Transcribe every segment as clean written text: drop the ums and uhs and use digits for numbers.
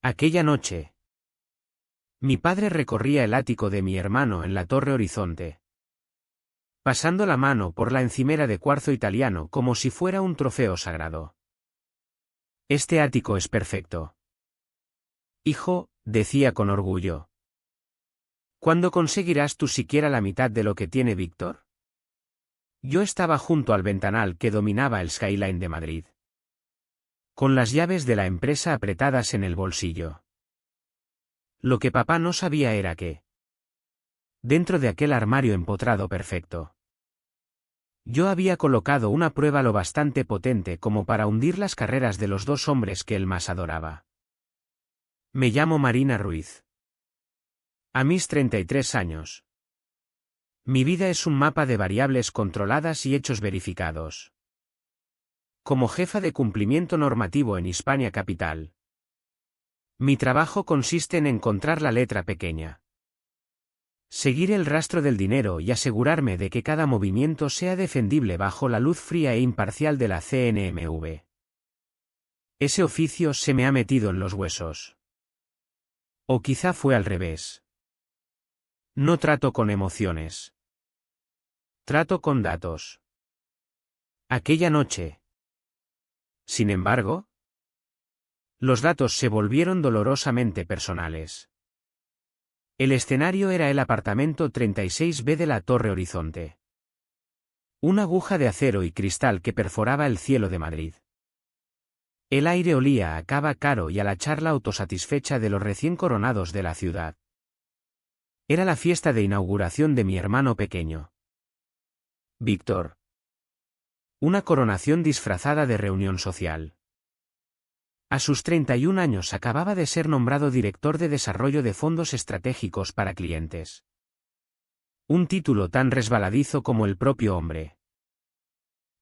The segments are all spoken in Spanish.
Aquella noche, mi padre recorría el ático de mi hermano en la Torre Horizonte, pasando la mano por la encimera de cuarzo italiano como si fuera un trofeo sagrado. Este ático es perfecto. Hijo, decía con orgullo. ¿Cuándo conseguirás tú siquiera la mitad de lo que tiene Víctor? Yo estaba junto al ventanal que dominaba el skyline de Madrid, con las llaves de la empresa apretadas en el bolsillo. Lo que papá no sabía era que, dentro de aquel armario empotrado perfecto, yo había colocado una prueba lo bastante potente como para hundir las carreras de los dos hombres que él más adoraba. Me llamo Marina Ruiz. A mis 33 años. Mi vida es un mapa de variables controladas y hechos verificados. Como jefa de cumplimiento normativo en Hispania Capital, mi trabajo consiste en encontrar la letra pequeña, seguir el rastro del dinero y asegurarme de que cada movimiento sea defendible bajo la luz fría e imparcial de la CNMV. Ese oficio se me ha metido en los huesos. O quizá fue al revés. No trato con emociones. Trato con datos. Aquella noche, sin embargo, los datos se volvieron dolorosamente personales. El escenario era el apartamento 36B de la Torre Horizonte. Una aguja de acero y cristal que perforaba el cielo de Madrid. El aire olía a cava caro y a la charla autosatisfecha de los recién coronados de la ciudad. Era la fiesta de inauguración de mi hermano pequeño, Víctor. Una coronación disfrazada de reunión social. A sus 31 años acababa de ser nombrado director de desarrollo de fondos estratégicos para clientes. Un título tan resbaladizo como el propio hombre.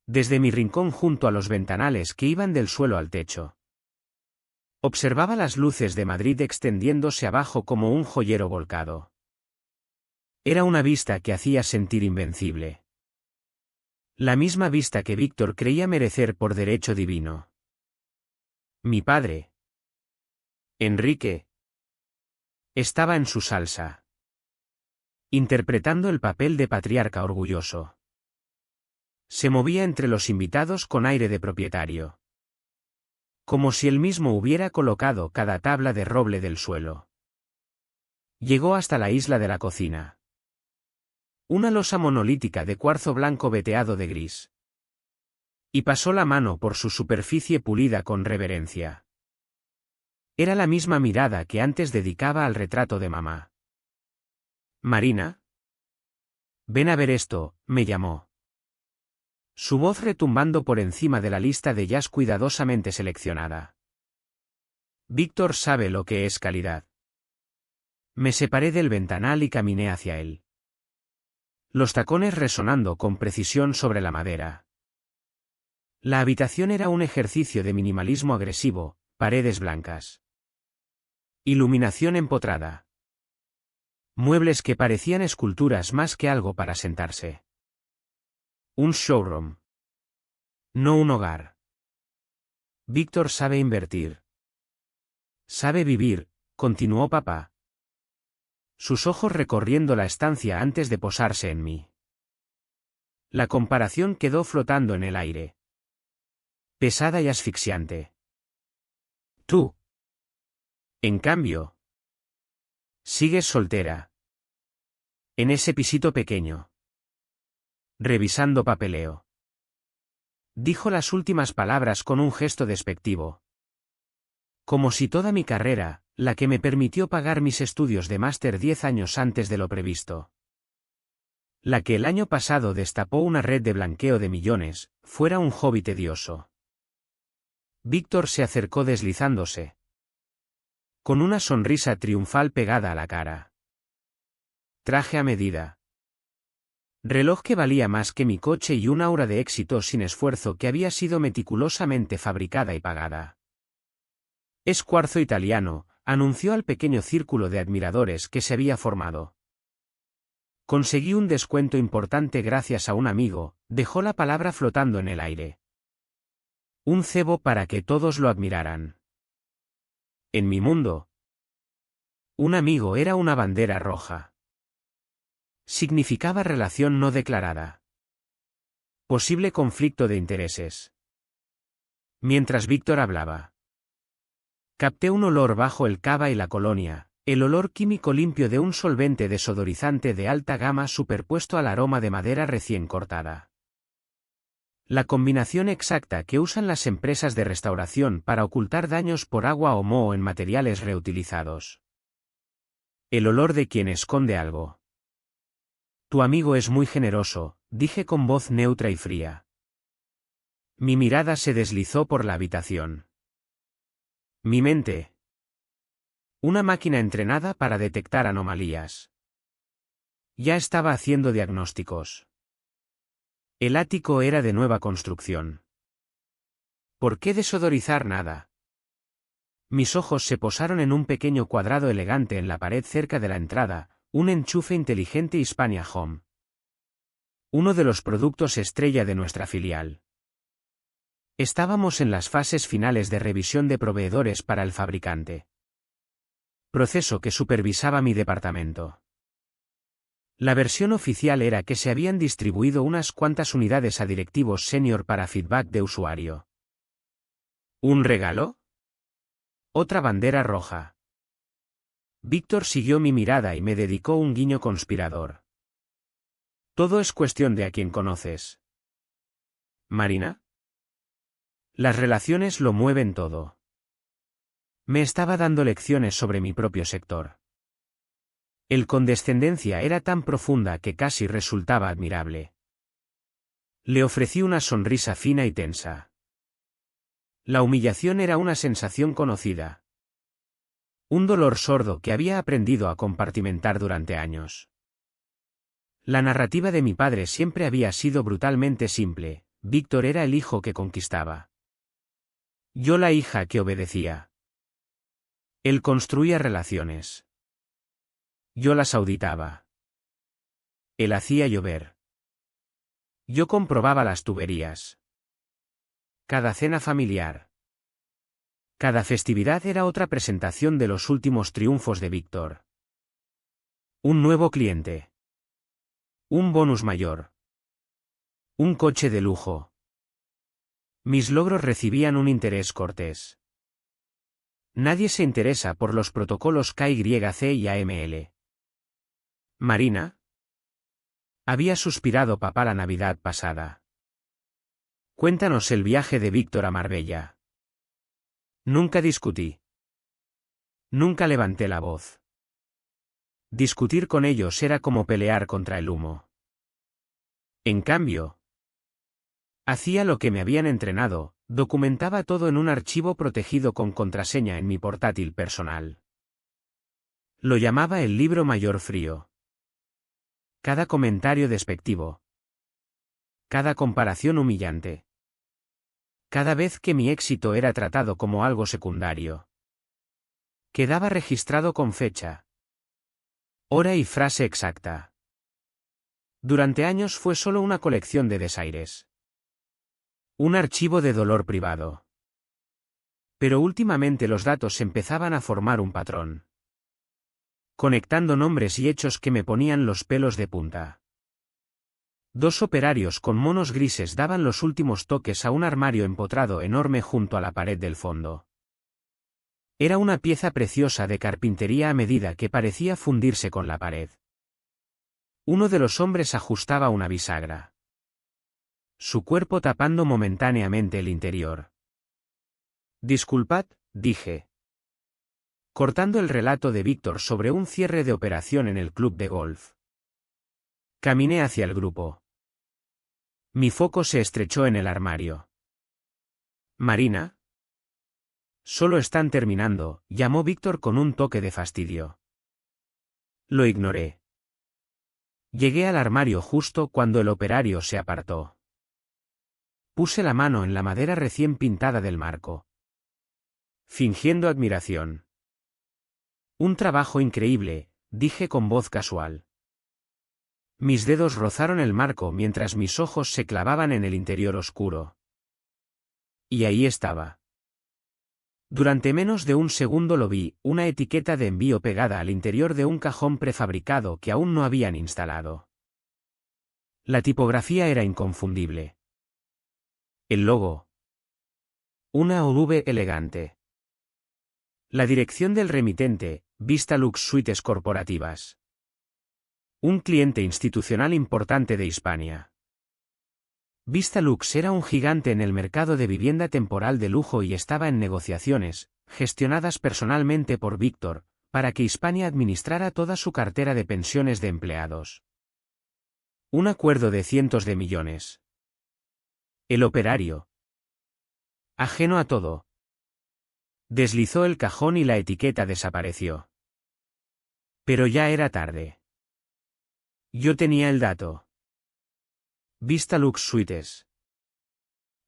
Desde mi rincón junto a los ventanales que iban del suelo al techo, observaba las luces de Madrid extendiéndose abajo como un joyero volcado. Era una vista que hacía sentir invencible. La misma vista que Víctor creía merecer por derecho divino. Mi padre, Enrique, estaba en su salsa, interpretando el papel de patriarca orgulloso. Se movía entre los invitados con aire de propietario, como si él mismo hubiera colocado cada tabla de roble del suelo. Llegó hasta la isla de la cocina. Una losa monolítica de cuarzo blanco veteado de gris. Y pasó la mano por su superficie pulida con reverencia. Era la misma mirada que antes dedicaba al retrato de mamá. Marina. Ven a ver esto, me llamó. Su voz retumbando por encima de la lista de jazz cuidadosamente seleccionada. Víctor sabe lo que es calidad. Me separé del ventanal y caminé hacia él. Los tacones resonando con precisión sobre la madera. La habitación era un ejercicio de minimalismo agresivo, paredes blancas. Iluminación empotrada. Muebles que parecían esculturas más que algo para sentarse. Un showroom. No un hogar. Víctor sabe invertir. Sabe vivir, continuó papá. Sus ojos recorriendo la estancia antes de posarse en mí. La comparación quedó flotando en el aire. Pesada y asfixiante. Tú. En cambio, sigues soltera. En ese pisito pequeño. Revisando papeleo. Dijo las últimas palabras con un gesto despectivo. Como si toda mi carrera, la que me permitió pagar mis estudios de máster 10 años antes de lo previsto, la que el año pasado destapó una red de blanqueo de millones, fuera un hobby tedioso. Víctor se acercó deslizándose, con una sonrisa triunfal pegada a la cara. Traje a medida. Reloj que valía más que mi coche y una aura de éxito sin esfuerzo que había sido meticulosamente fabricada y pagada. Es cuarzo italiano, anunció al pequeño círculo de admiradores que se había formado. Conseguí un descuento importante gracias a un amigo, dejó la palabra flotando en el aire. Un cebo para que todos lo admiraran. En mi mundo, un amigo era una bandera roja. Significaba relación no declarada. Posible conflicto de intereses. Mientras Víctor hablaba, capté un olor bajo el cava y la colonia, el olor químico limpio de un solvente desodorizante de alta gama superpuesto al aroma de madera recién cortada. La combinación exacta que usan las empresas de restauración para ocultar daños por agua o moho en materiales reutilizados. El olor de quien esconde algo. Tu amigo es muy generoso, dije con voz neutra y fría. Mi mirada se deslizó por la habitación. Mi mente. Una máquina entrenada para detectar anomalías. Ya estaba haciendo diagnósticos. El ático era de nueva construcción. ¿Por qué desodorizar nada? Mis ojos se posaron en un pequeño cuadrado elegante en la pared cerca de la entrada, un enchufe inteligente Hispania Home. Uno de los productos estrella de nuestra filial. Estábamos en las fases finales de revisión de proveedores para el fabricante. Proceso que supervisaba mi departamento. La versión oficial era que se habían distribuido unas cuantas unidades a directivos senior para feedback de usuario. ¿Un regalo? Otra bandera roja. Víctor siguió mi mirada y me dedicó un guiño conspirador. Todo es cuestión de a quien conoces. ¿Marina? Las relaciones lo mueven todo. Me estaba dando lecciones sobre mi propio sector. El condescendencia era tan profunda que casi resultaba admirable. Le ofrecí una sonrisa fina y tensa. La humillación era una sensación conocida. Un dolor sordo que había aprendido a compartimentar durante años. La narrativa de mi padre siempre había sido brutalmente simple: Víctor era el hijo que conquistaba. Yo la hija que obedecía. Él construía relaciones. Yo las auditaba. Él hacía llover. Yo comprobaba las tuberías. Cada cena familiar. Cada festividad era otra presentación de los últimos triunfos de Víctor. Un nuevo cliente. Un bonus mayor. Un coche de lujo. Mis logros recibían un interés cortés. Nadie se interesa por los protocolos KYC y AML. Marina. Había suspirado papá la Navidad pasada. Cuéntanos el viaje de Víctor a Marbella. Nunca discutí. Nunca levanté la voz. Discutir con ellos era como pelear contra el humo. En cambio, hacía lo que me habían entrenado, documentaba todo en un archivo protegido con contraseña en mi portátil personal. Lo llamaba el libro mayor frío. Cada comentario despectivo. Cada comparación humillante. Cada vez que mi éxito era tratado como algo secundario. Quedaba registrado con fecha, hora y frase exacta. Durante años fue solo una colección de desaires. Un archivo de dolor privado. Pero últimamente los datos empezaban a formar un patrón. Conectando nombres y hechos que me ponían los pelos de punta. 2 operarios con monos grises daban los últimos toques a un armario empotrado enorme junto a la pared del fondo. Era una pieza preciosa de carpintería a medida que parecía fundirse con la pared. Uno de los hombres ajustaba una bisagra. Su cuerpo tapando momentáneamente el interior. Disculpad, dije. Cortando el relato de Víctor sobre un cierre de operación en el club de golf. Caminé hacia el grupo. Mi foco se estrechó en el armario. Marina. Solo están terminando, llamó Víctor con un toque de fastidio. Lo ignoré. Llegué al armario justo cuando el operario se apartó. Puse la mano en la madera recién pintada del marco. Fingiendo admiración. Un trabajo increíble, dije con voz casual. Mis dedos rozaron el marco mientras mis ojos se clavaban en el interior oscuro. Y ahí estaba. Durante menos de un segundo lo vi, una etiqueta de envío pegada al interior de un cajón prefabricado que aún no habían instalado. La tipografía era inconfundible. El logo. Una V elegante. La dirección del remitente, Vistalux Suites Corporativas. Un cliente institucional importante de Hispania. Vistalux era un gigante en el mercado de vivienda temporal de lujo y estaba en negociaciones, gestionadas personalmente por Víctor, para que Hispania administrara toda su cartera de pensiones de empleados. Un acuerdo de cientos de millones. El operario, ajeno a todo, deslizó el cajón y la etiqueta desapareció. Pero ya era tarde. Yo tenía el dato. Vistalux Suites.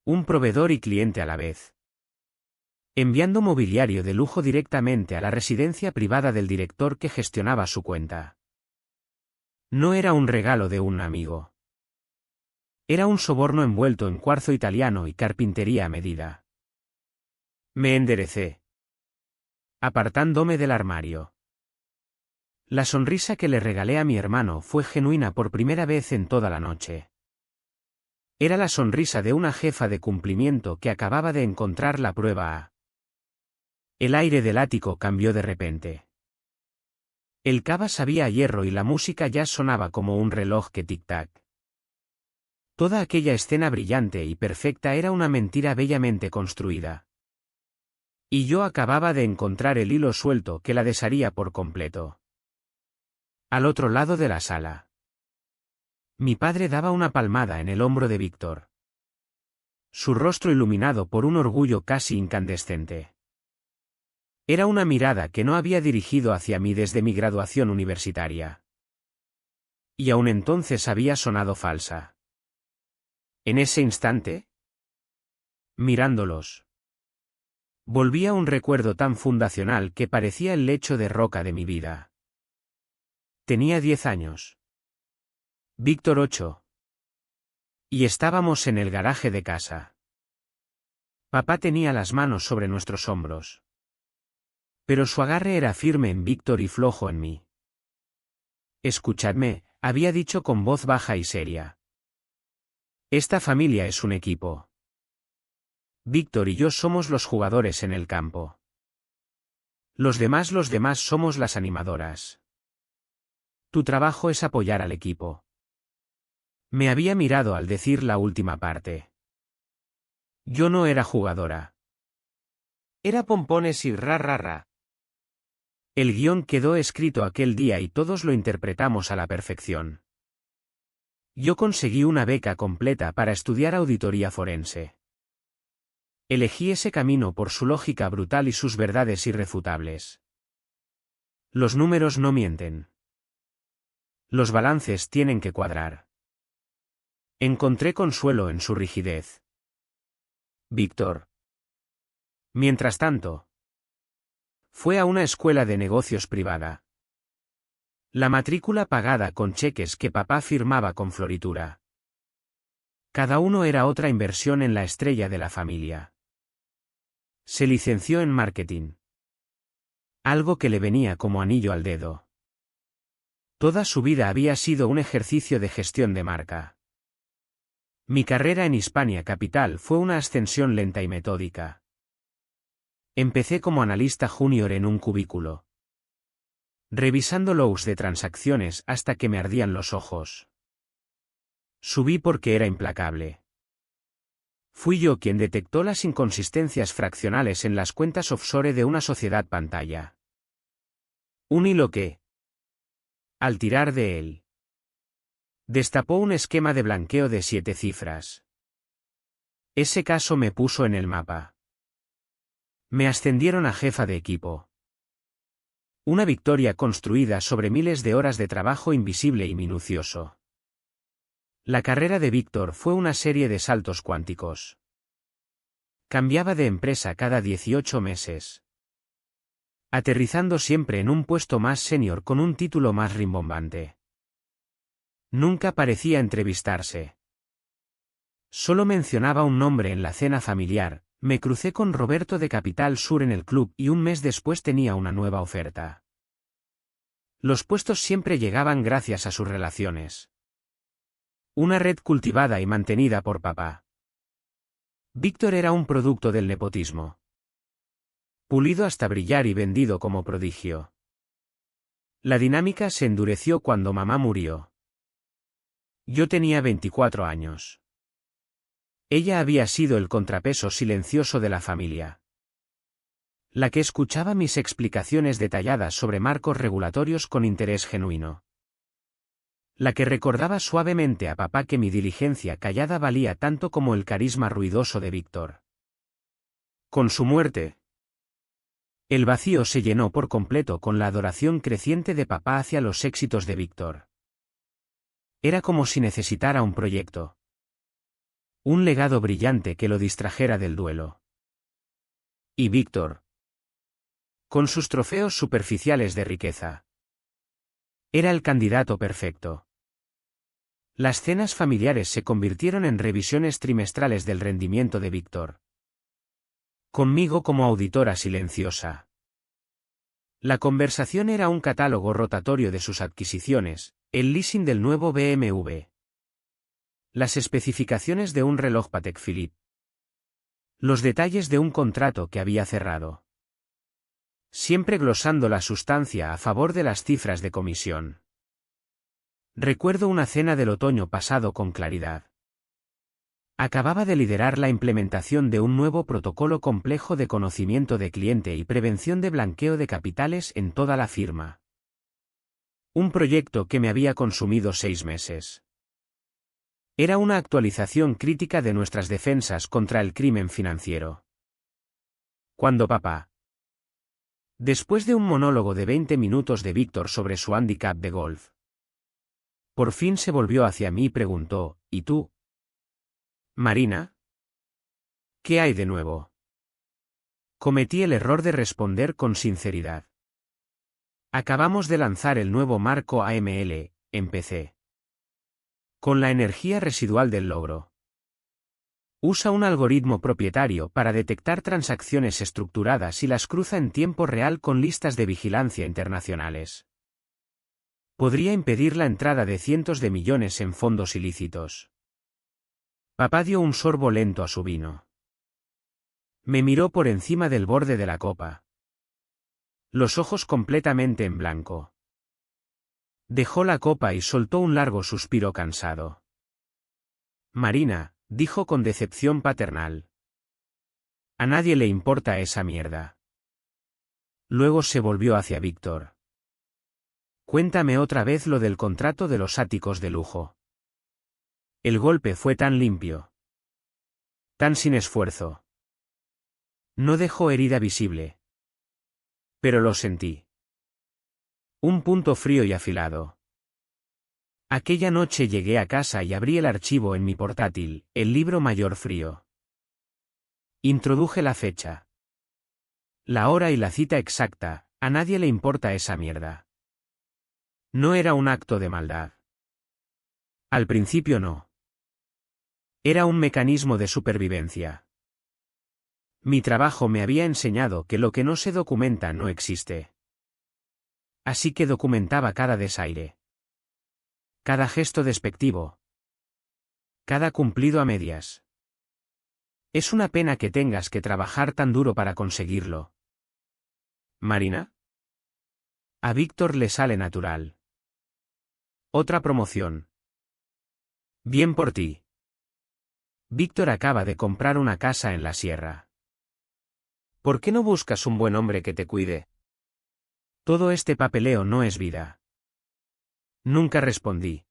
Un proveedor y cliente a la vez. Enviando mobiliario de lujo directamente a la residencia privada del director que gestionaba su cuenta. No era un regalo de un amigo. Era un soborno envuelto en cuarzo italiano y carpintería a medida. Me enderecé, apartándome del armario. La sonrisa que le regalé a mi hermano fue genuina por primera vez en toda la noche. Era la sonrisa de una jefa de cumplimiento que acababa de encontrar la prueba A. El aire del ático cambió de repente. El cava sabía a hierro y la música ya sonaba como un reloj que tic-tac. Toda aquella escena brillante y perfecta era una mentira bellamente construida. Y yo acababa de encontrar el hilo suelto que la desharía por completo. Al otro lado de la sala. Mi padre daba una palmada en el hombro de Víctor. Su rostro iluminado por un orgullo casi incandescente. Era una mirada que no había dirigido hacia mí desde mi graduación universitaria. Y aún entonces había sonado falsa. En ese instante, mirándolos, volvía un recuerdo tan fundacional que parecía el lecho de roca de mi vida. Tenía 10 años. Víctor 8. Y estábamos en el garaje de casa. Papá tenía las manos sobre nuestros hombros. Pero su agarre era firme en Víctor y flojo en mí. Escuchadme, había dicho con voz baja y seria. Esta familia es un equipo. Víctor y yo somos los jugadores en el campo. Los demás somos las animadoras. Tu trabajo es apoyar al equipo. Me había mirado al decir la última parte. Yo no era jugadora. Era pompones y ra. El guión quedó escrito aquel día y todos lo interpretamos a la perfección. Yo conseguí una beca completa para estudiar auditoría forense. Elegí ese camino por su lógica brutal y sus verdades irrefutables. Los números no mienten. Los balances tienen que cuadrar. Encontré consuelo en su rigidez. Víctor. Mientras tanto, fue a una escuela de negocios privada. La matrícula pagada con cheques que papá firmaba con floritura. Cada uno era otra inversión en la estrella de la familia. Se licenció en marketing. Algo que le venía como anillo al dedo. Toda su vida había sido un ejercicio de gestión de marca. Mi carrera en Hispania Capital fue una ascensión lenta y metódica. Empecé como analista junior en un cubículo, revisando logs de transacciones hasta que me ardían los ojos. Subí porque era implacable. Fui yo quien detectó las inconsistencias fraccionales en las cuentas offshore de una sociedad pantalla. Un hilo que, al tirar de él, destapó un esquema de blanqueo de 7 cifras. Ese caso me puso en el mapa. Me ascendieron a jefa de equipo. Una victoria construida sobre miles de horas de trabajo invisible y minucioso. La carrera de Víctor fue una serie de saltos cuánticos. Cambiaba de empresa cada 18 meses. Aterrizando siempre en un puesto más senior con un título más rimbombante. Nunca parecía entrevistarse. Solo mencionaba un nombre en la cena familiar, Me crucé con Roberto de Capital Sur en el club y un mes después tenía una nueva oferta. Los puestos siempre llegaban gracias a sus relaciones. Una red cultivada y mantenida por papá. Víctor era un producto del nepotismo. Pulido hasta brillar y vendido como prodigio. La dinámica se endureció cuando mamá murió. Yo tenía 24 años. Ella había sido el contrapeso silencioso de la familia. La que escuchaba mis explicaciones detalladas sobre marcos regulatorios con interés genuino. La que recordaba suavemente a papá que mi diligencia callada valía tanto como el carisma ruidoso de Víctor. Con su muerte, el vacío se llenó por completo con la adoración creciente de papá hacia los éxitos de Víctor. Era como si necesitara un proyecto. Un legado brillante que lo distrajera del duelo. Y Víctor, con sus trofeos superficiales de riqueza, era el candidato perfecto. Las cenas familiares se convirtieron en revisiones trimestrales del rendimiento de Víctor. Conmigo como auditora silenciosa. La conversación era un catálogo rotatorio de sus adquisiciones, el leasing del nuevo BMW. Las especificaciones de un reloj Patek Philippe. Los detalles de un contrato que había cerrado. Siempre glosando la sustancia a favor de las cifras de comisión. Recuerdo una cena del otoño pasado con claridad. Acababa de liderar la implementación de un nuevo protocolo complejo de conocimiento de cliente y prevención de blanqueo de capitales en toda la firma. Un proyecto que me había consumido 6 meses. Era una actualización crítica de nuestras defensas contra el crimen financiero. Cuando papá, después de un monólogo de 20 minutos de Víctor sobre su handicap de golf, por fin se volvió hacia mí y preguntó, ¿y tú, Marina? ¿Qué hay de nuevo? Cometí el error de responder con sinceridad. Acabamos de lanzar el nuevo marco AML, empecé. Con la energía residual del logro. Usa un algoritmo propietario para detectar transacciones estructuradas y las cruza en tiempo real con listas de vigilancia internacionales. Podría impedir la entrada de cientos de millones en fondos ilícitos. Papá dio un sorbo lento a su vino. Me miró por encima del borde de la copa. Los ojos completamente en blanco. Dejó la copa y soltó un largo suspiro cansado. Marina, dijo con decepción paternal. A nadie le importa esa mierda. Luego se volvió hacia Víctor. Cuéntame otra vez lo del contrato de los áticos de lujo. El golpe fue tan limpio. Tan sin esfuerzo. No dejó herida visible. Pero lo sentí. Un punto frío y afilado. Aquella noche llegué a casa y abrí el archivo en mi portátil, el libro mayor frío. Introduje la fecha. La hora y la cita exacta, a nadie le importa esa mierda. No era un acto de maldad. Al principio no. Era un mecanismo de supervivencia. Mi trabajo me había enseñado que lo que no se documenta no existe. Así que documentaba cada desaire. Cada gesto despectivo. Cada cumplido a medias. Es una pena que tengas que trabajar tan duro para conseguirlo. ¿Marina? A Víctor le sale natural. Otra promoción. Bien por ti. Víctor acaba de comprar una casa en la sierra. ¿Por qué no buscas un buen hombre que te cuide? Todo este papeleo no es vida. Nunca respondí.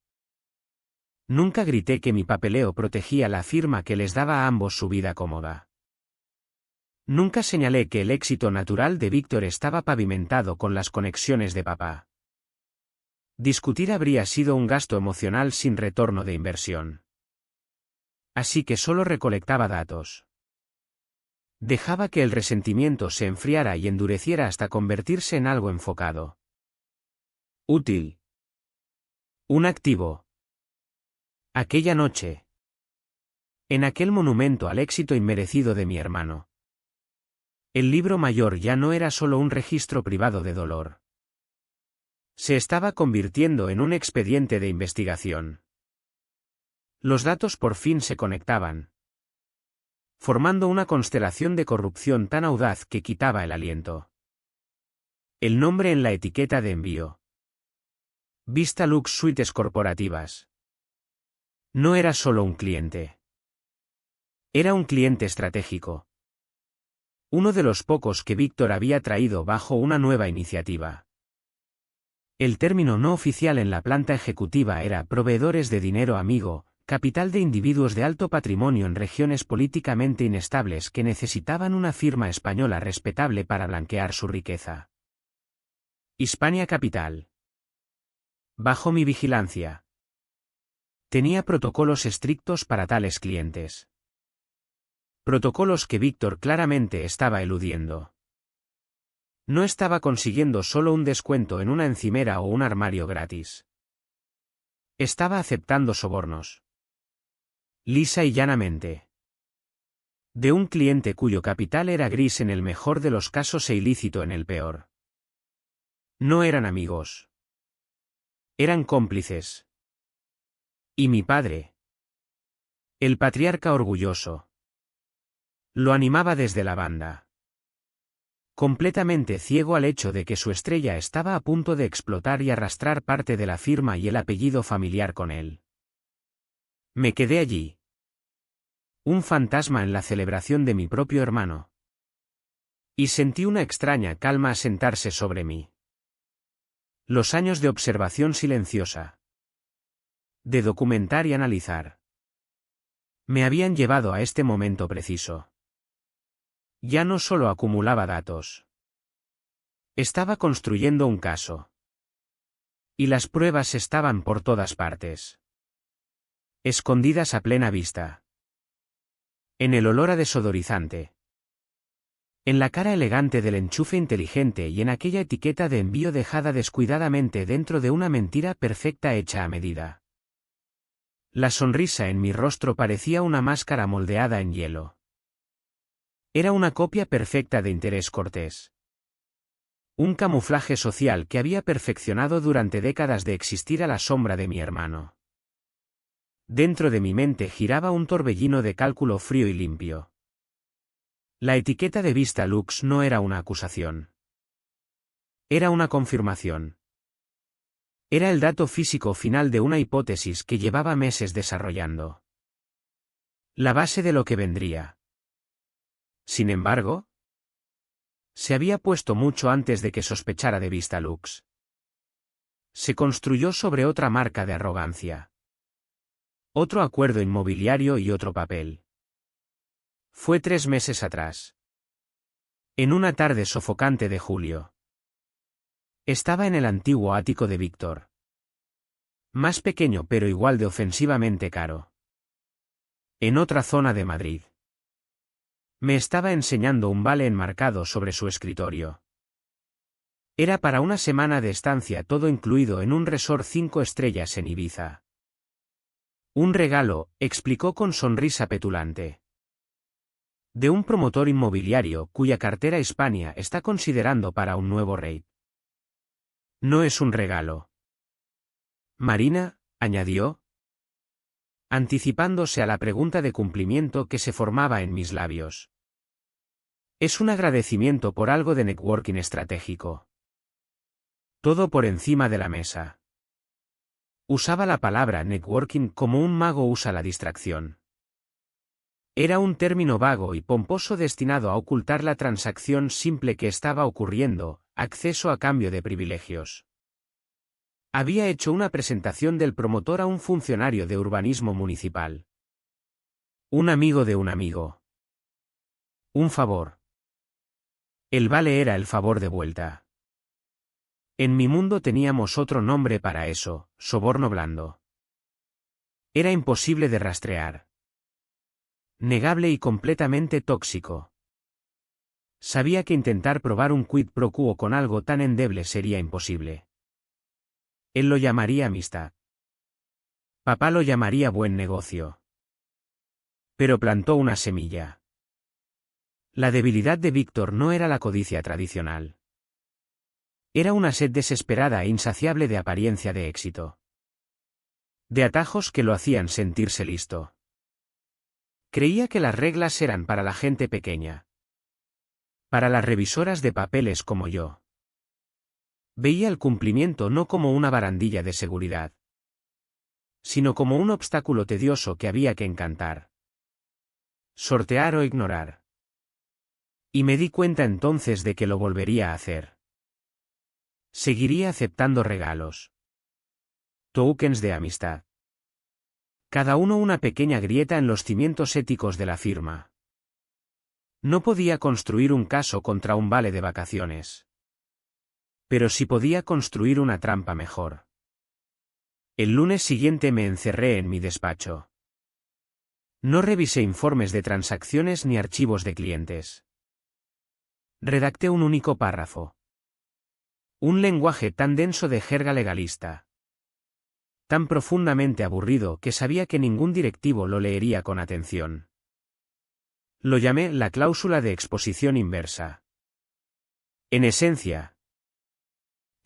Nunca grité que mi papeleo protegía la firma que les daba a ambos su vida cómoda. Nunca señalé que el éxito natural de Víctor estaba pavimentado con las conexiones de papá. Discutir habría sido un gasto emocional sin retorno de inversión. Así que solo recolectaba datos. Dejaba que el resentimiento se enfriara y endureciera hasta convertirse en algo enfocado. Útil. Un activo. Aquella noche. En aquel monumento al éxito inmerecido de mi hermano. El libro mayor ya no era solo un registro privado de dolor. Se estaba convirtiendo en un expediente de investigación. Los datos por fin se conectaban, formando una constelación de corrupción tan audaz que quitaba el aliento. El nombre en la etiqueta de envío. Vista Lux Suites Corporativas. No era solo un cliente. Era un cliente estratégico. Uno de los pocos que Víctor había traído bajo una nueva iniciativa. El término no oficial en la planta ejecutiva era proveedores de dinero amigo, capital de individuos de alto patrimonio en regiones políticamente inestables que necesitaban una firma española respetable para blanquear su riqueza. Hispania Capital. Bajo mi vigilancia. Tenía protocolos estrictos para tales clientes. Protocolos que Víctor claramente estaba eludiendo. No estaba consiguiendo solo un descuento en una encimera o un armario gratis. Estaba aceptando sobornos. Lisa y llanamente. De un cliente cuyo capital era gris en el mejor de los casos e ilícito en el peor. No eran amigos. Eran cómplices. Y mi padre. El patriarca orgulloso. Lo animaba desde la banda. Completamente ciego al hecho de que su estrella estaba a punto de explotar y arrastrar parte de la firma y el apellido familiar con él. Me quedé allí. Un fantasma en la celebración de mi propio hermano. Y sentí una extraña calma asentarse sobre mí. Los años de observación silenciosa. De documentar y analizar. Me habían llevado a este momento preciso. Ya no solo acumulaba datos. Estaba construyendo un caso. Y las pruebas estaban por todas partes. Escondidas a plena vista. En el olor a desodorizante. En la cara elegante del enchufe inteligente y en aquella etiqueta de envío dejada descuidadamente dentro de una mentira perfecta hecha a medida. La sonrisa en mi rostro parecía una máscara moldeada en hielo. Era una copia perfecta de interés cortés. Un camuflaje social que había perfeccionado durante décadas de existir a la sombra de mi hermano. Dentro de mi mente giraba un torbellino de cálculo frío y limpio. La etiqueta de Vista Lux no era una acusación. Era una confirmación. Era el dato físico final de una hipótesis que llevaba meses desarrollando. La base de lo que vendría. Sin embargo, se había puesto mucho antes de que sospechara de Vista Lux. Se construyó sobre otra marca de arrogancia. Otro acuerdo inmobiliario y otro papel. Fue 3 meses atrás. En una tarde sofocante de julio. Estaba en el antiguo ático de Víctor. Más pequeño pero igual de ofensivamente caro. En otra zona de Madrid. Me estaba enseñando un vale enmarcado sobre su escritorio. Era para una semana de estancia todo incluido en un resort 5 estrellas en Ibiza. Un regalo, explicó con sonrisa petulante. De un promotor inmobiliario cuya cartera Hispania está considerando para un nuevo rate. No es un regalo. Marina, añadió, anticipándose a la pregunta de cumplimiento que se formaba en mis labios. Es un agradecimiento por algo de networking estratégico. Todo por encima de la mesa. Usaba la palabra networking como un mago usa la distracción. Era un término vago y pomposo destinado a ocultar la transacción simple que estaba ocurriendo, acceso a cambio de privilegios. Había hecho una presentación del promotor a un funcionario de urbanismo municipal. Un amigo de un amigo. Un favor. El vale era el favor de vuelta. En mi mundo teníamos otro nombre para eso, soborno blando. Era imposible de rastrear. Negable y completamente tóxico. Sabía que intentar probar un quid pro quo con algo tan endeble sería imposible. Él lo llamaría amistad. Papá lo llamaría buen negocio. Pero plantó una semilla. La debilidad de Víctor no era la codicia tradicional. Era una sed desesperada e insaciable de apariencia de éxito. De atajos que lo hacían sentirse listo. Creía que las reglas eran para la gente pequeña. Para las revisoras de papeles como yo. Veía el cumplimiento no como una barandilla de seguridad, sino como un obstáculo tedioso que había que encantar, sortear o ignorar. Y me di cuenta entonces de que lo volvería a hacer. Seguiría aceptando regalos. Tokens de amistad. Cada uno una pequeña grieta en los cimientos éticos de la firma. No podía construir un caso contra un vale de vacaciones. Pero sí podía construir una trampa mejor. El lunes siguiente me encerré en mi despacho. No revisé informes de transacciones ni archivos de clientes. Redacté un único párrafo. Un lenguaje tan denso de jerga legalista. Tan profundamente aburrido que sabía que ningún directivo lo leería con atención. Lo llamé la cláusula de exposición inversa. En esencia,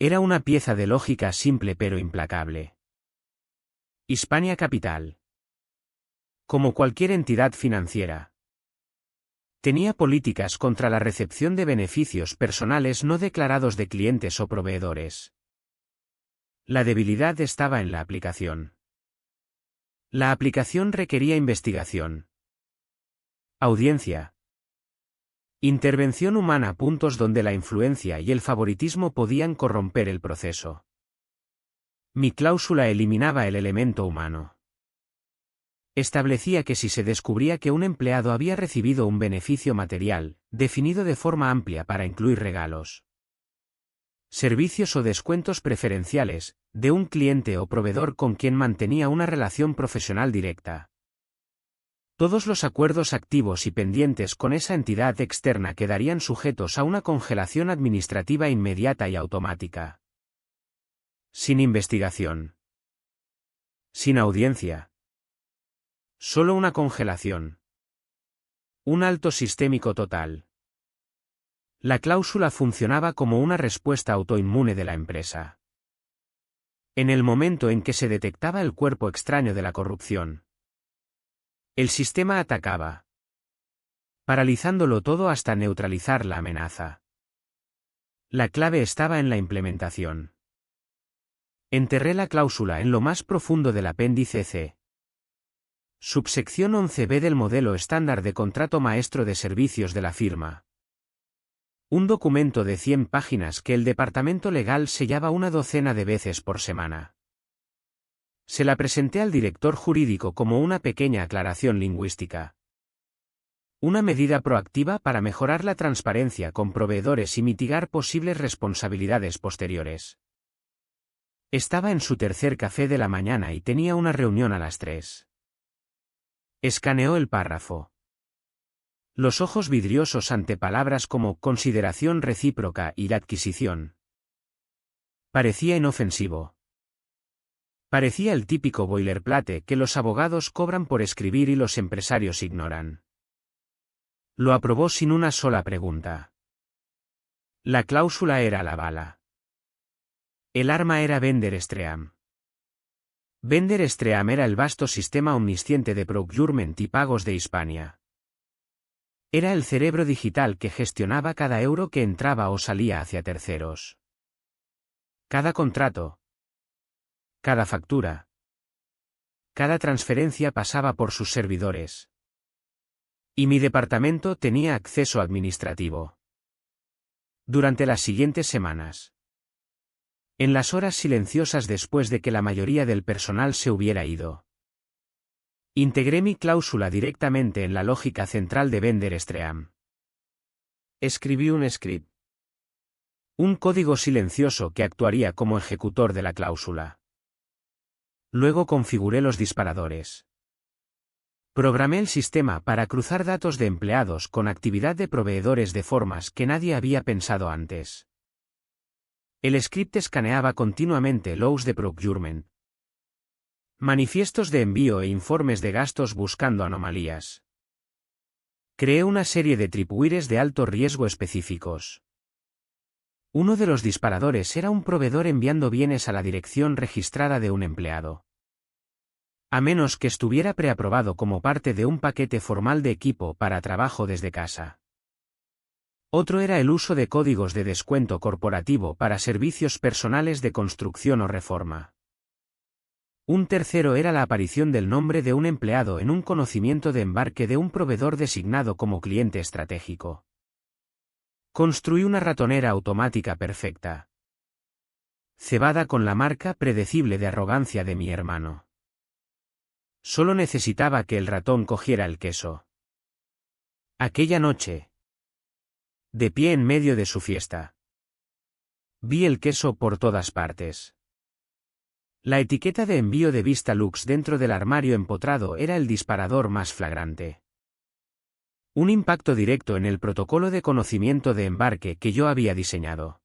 era una pieza de lógica simple pero implacable. Hispania Capital. Como cualquier entidad financiera, tenía políticas contra la recepción de beneficios personales no declarados de clientes o proveedores. La debilidad estaba en la aplicación. La aplicación requería investigación, audiencia, intervención humana, puntos donde la influencia y el favoritismo podían corromper el proceso. Mi cláusula eliminaba el elemento humano. Establecía que si se descubría que un empleado había recibido un beneficio material, definido de forma amplia para incluir regalos, servicios o descuentos preferenciales, de un cliente o proveedor con quien mantenía una relación profesional directa, todos los acuerdos activos y pendientes con esa entidad externa quedarían sujetos a una congelación administrativa inmediata y automática. Sin investigación. Sin audiencia. Solo una congelación. Un alto sistémico total. La cláusula funcionaba como una respuesta autoinmune de la empresa. En el momento en que se detectaba el cuerpo extraño de la corrupción, el sistema atacaba, paralizándolo todo hasta neutralizar la amenaza. La clave estaba en la implementación. Enterré la cláusula en lo más profundo del apéndice C. Subsección 11b del modelo estándar de contrato maestro de servicios de la firma. Un documento de 100 páginas que el departamento legal sellaba una docena de veces por semana. Se la presenté al director jurídico como una pequeña aclaración lingüística. Una medida proactiva para mejorar la transparencia con proveedores y mitigar posibles responsabilidades posteriores. Estaba en su tercer café de la mañana y tenía una reunión a las 3. Escaneó el párrafo. Los ojos vidriosos ante palabras como consideración recíproca y la adquisición. Parecía inofensivo. Parecía el típico boilerplate que los abogados cobran por escribir y los empresarios ignoran. Lo aprobó sin una sola pregunta. La cláusula era la bala. El arma era Vendor-Stream. Vendor-Stream era el vasto sistema omnisciente de procurement y pagos de Hispania. Era el cerebro digital que gestionaba cada euro que entraba o salía hacia terceros. Cada contrato. Cada factura. Cada transferencia pasaba por sus servidores. Y mi departamento tenía acceso administrativo. Durante las siguientes semanas. En las horas silenciosas después de que la mayoría del personal se hubiera ido, integré mi cláusula directamente en la lógica central de Vendor-Stream. Escribí un script. Un código silencioso que actuaría como ejecutor de la cláusula. Luego configuré los disparadores. Programé el sistema para cruzar datos de empleados con actividad de proveedores de formas que nadie había pensado antes. El script escaneaba continuamente logs de procurement, Manifiestos de envío e informes de gastos buscando anomalías. Creé una serie de tripwires de alto riesgo específicos. Uno de los disparadores era un proveedor enviando bienes a la dirección registrada de un empleado. A menos que estuviera preaprobado como parte de un paquete formal de equipo para trabajo desde casa. Otro era el uso de códigos de descuento corporativo para servicios personales de construcción o reforma. Un tercero era la aparición del nombre de un empleado en un conocimiento de embarque de un proveedor designado como cliente estratégico. Construí una ratonera automática perfecta. Cebada con la marca predecible de arrogancia de mi hermano. Solo necesitaba que el ratón cogiera el queso. Aquella noche, de pie en medio de su fiesta, vi el queso por todas partes. La etiqueta de envío de Vistalux dentro del armario empotrado era el disparador más flagrante. Un impacto directo en el protocolo de conocimiento de embarque que yo había diseñado.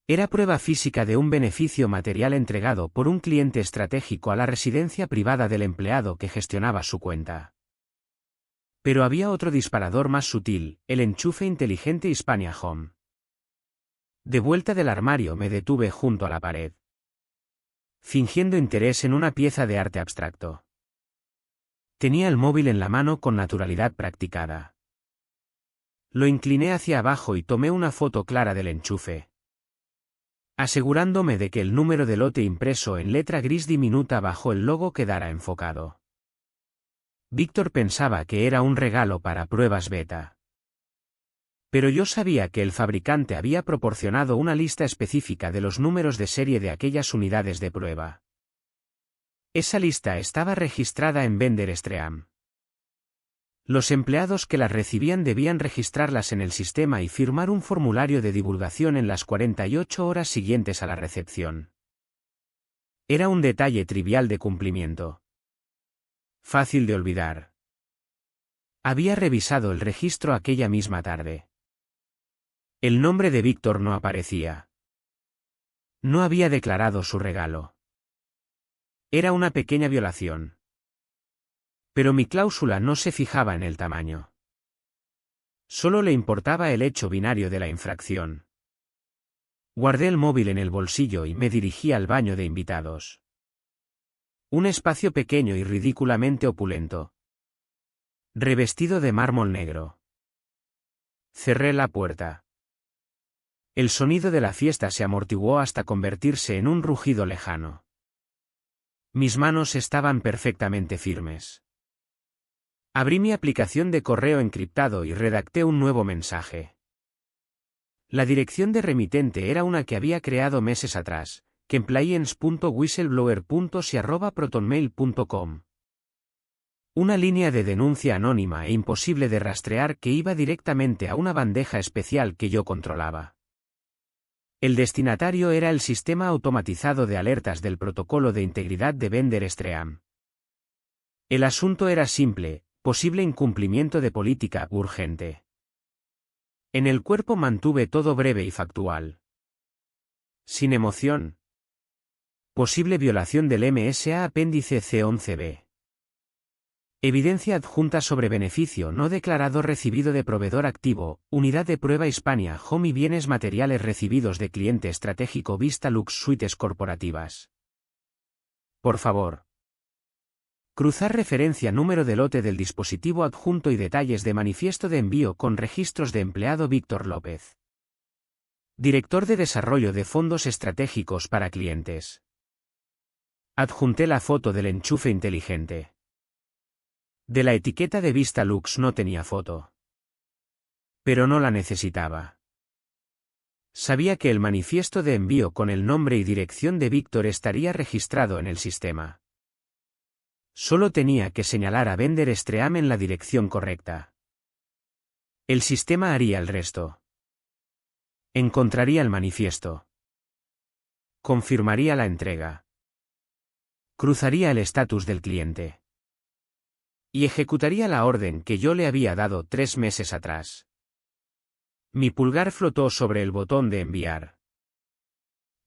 Era prueba física de un beneficio material entregado por un cliente estratégico a la residencia privada del empleado que gestionaba su cuenta. Pero había otro disparador más sutil, el enchufe inteligente Hispania Home. De vuelta del armario me detuve junto a la pared, fingiendo interés en una pieza de arte abstracto. Tenía el móvil en la mano con naturalidad practicada. Lo incliné hacia abajo y tomé una foto clara del enchufe, asegurándome de que el número de lote impreso en letra gris diminuta bajo el logo quedara enfocado. Víctor pensaba que era un regalo para pruebas beta. Pero yo sabía que el fabricante había proporcionado una lista específica de los números de serie de aquellas unidades de prueba. Esa lista estaba registrada en VenderStream. Los empleados que las recibían debían registrarlas en el sistema y firmar un formulario de divulgación en las 48 horas siguientes a la recepción. Era un detalle trivial de cumplimiento. Fácil de olvidar. Había revisado el registro aquella misma tarde. El nombre de Víctor no aparecía. No había declarado su regalo. Era una pequeña violación. Pero mi cláusula no se fijaba en el tamaño. Solo le importaba el hecho binario de la infracción. Guardé el móvil en el bolsillo y me dirigí al baño de invitados. Un espacio pequeño y ridículamente opulento, revestido de mármol negro. Cerré la puerta. El sonido de la fiesta se amortiguó hasta convertirse en un rugido lejano. Mis manos estaban perfectamente firmes. Abrí mi aplicación de correo encriptado y redacté un nuevo mensaje. La dirección de remitente era una que había creado meses atrás, compliance.whistleblower.si@protonmail.com. Una línea de denuncia anónima e imposible de rastrear que iba directamente a una bandeja especial que yo controlaba. El destinatario era el sistema automatizado de alertas del protocolo de integridad de VenderStream. El asunto era simple: posible incumplimiento de política urgente. En el cuerpo mantuve todo breve y factual. Sin emoción. Posible violación del MSA apéndice C11b. Evidencia adjunta sobre beneficio no declarado recibido de proveedor activo, unidad de prueba Hispania Home y bienes materiales recibidos de cliente estratégico Vistalux suites corporativas. Por favor. Cruzar referencia número de lote del dispositivo adjunto y detalles de manifiesto de envío con registros de empleado Víctor López. Director de Desarrollo de Fondos Estratégicos para Clientes. Adjunté la foto del enchufe inteligente. De la etiqueta de Vistalux no tenía foto. Pero no la necesitaba. Sabía que el manifiesto de envío con el nombre y dirección de Víctor estaría registrado en el sistema. Solo tenía que señalar a VenderStream en la dirección correcta. El sistema haría el resto. Encontraría el manifiesto. Confirmaría la entrega. Cruzaría el estatus del cliente. Y ejecutaría la orden que yo le había dado 3 meses atrás. Mi pulgar flotó sobre el botón de enviar.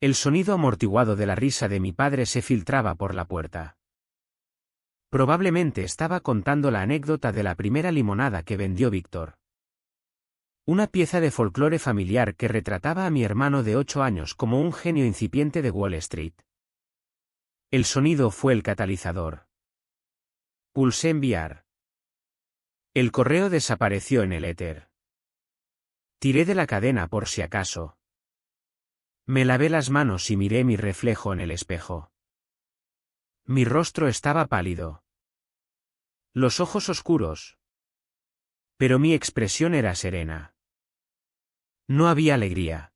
El sonido amortiguado de la risa de mi padre se filtraba por la puerta. Probablemente estaba contando la anécdota de la primera limonada que vendió Víctor. Una pieza de folclore familiar que retrataba a mi hermano de 8 años como un genio incipiente de Wall Street. El sonido fue el catalizador. Pulsé enviar. El correo desapareció en el éter. Tiré de la cadena por si acaso. Me lavé las manos y miré mi reflejo en el espejo. Mi rostro estaba pálido. Los ojos oscuros. Pero mi expresión era serena. No había alegría.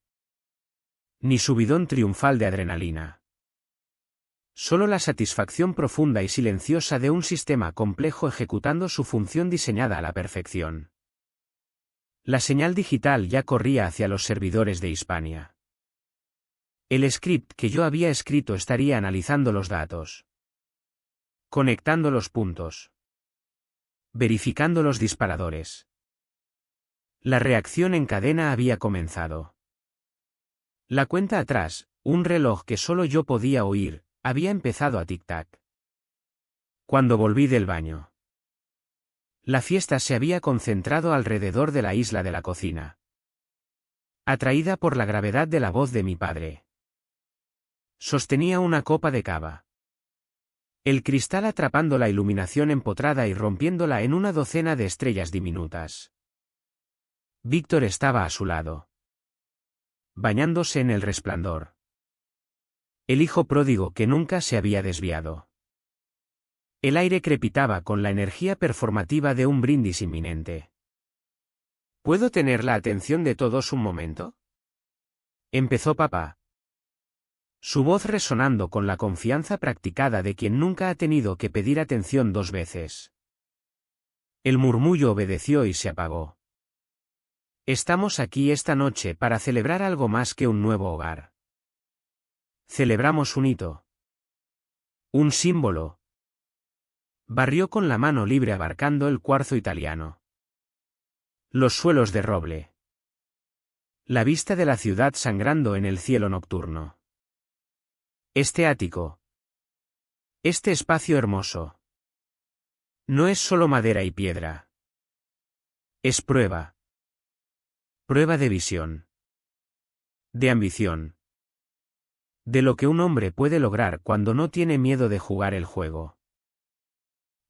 Ni subidón triunfal de adrenalina. Solo la satisfacción profunda y silenciosa de un sistema complejo ejecutando su función diseñada a la perfección. La señal digital ya corría hacia los servidores de Hispania. El script que yo había escrito estaría analizando los datos. Conectando los puntos. Verificando los disparadores. La reacción en cadena había comenzado. La cuenta atrás, un reloj que solo yo podía oír, había empezado a tic-tac. Cuando volví del baño. La fiesta se había concentrado alrededor de la isla de la cocina. Atraída por la gravedad de la voz de mi padre. Sostenía una copa de cava. El cristal atrapando la iluminación empotrada y rompiéndola en una docena de estrellas diminutas. Víctor estaba a su lado. Bañándose en el resplandor. El hijo pródigo que nunca se había desviado. El aire crepitaba con la energía performativa de un brindis inminente. ¿Puedo tener la atención de todos un momento? Empezó papá. Su voz resonando con la confianza practicada de quien nunca ha tenido que pedir atención 2 veces. El murmullo obedeció y se apagó. Estamos aquí esta noche para celebrar algo más que un nuevo hogar. Celebramos un hito. Un símbolo. Barrió con la mano libre abarcando el cuarzo italiano. Los suelos de roble. La vista de la ciudad sangrando en el cielo nocturno. Este ático. Este espacio hermoso. No es solo madera y piedra. Es prueba. Prueba de visión. De ambición. De lo que un hombre puede lograr cuando no tiene miedo de jugar el juego.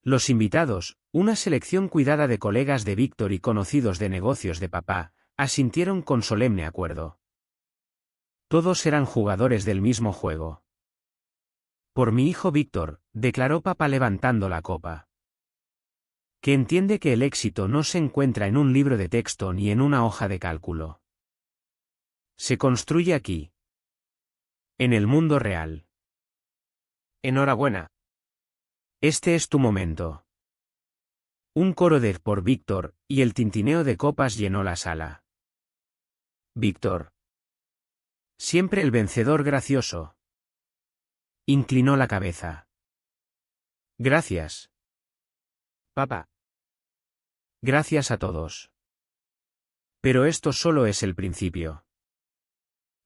Los invitados, una selección cuidada de colegas de Víctor y conocidos de negocios de papá, asintieron con solemne acuerdo. Todos eran jugadores del mismo juego. Por mi hijo Víctor, declaró papá levantando la copa. Que entiende que el éxito no se encuentra en un libro de texto ni en una hoja de cálculo. Se construye aquí. En el mundo real. Enhorabuena. Este es tu momento. Un coro de por Víctor, y el tintineo de copas llenó la sala. Víctor. Siempre el vencedor gracioso. Inclinó la cabeza. Gracias. Papá. Gracias a todos. Pero esto solo es el principio.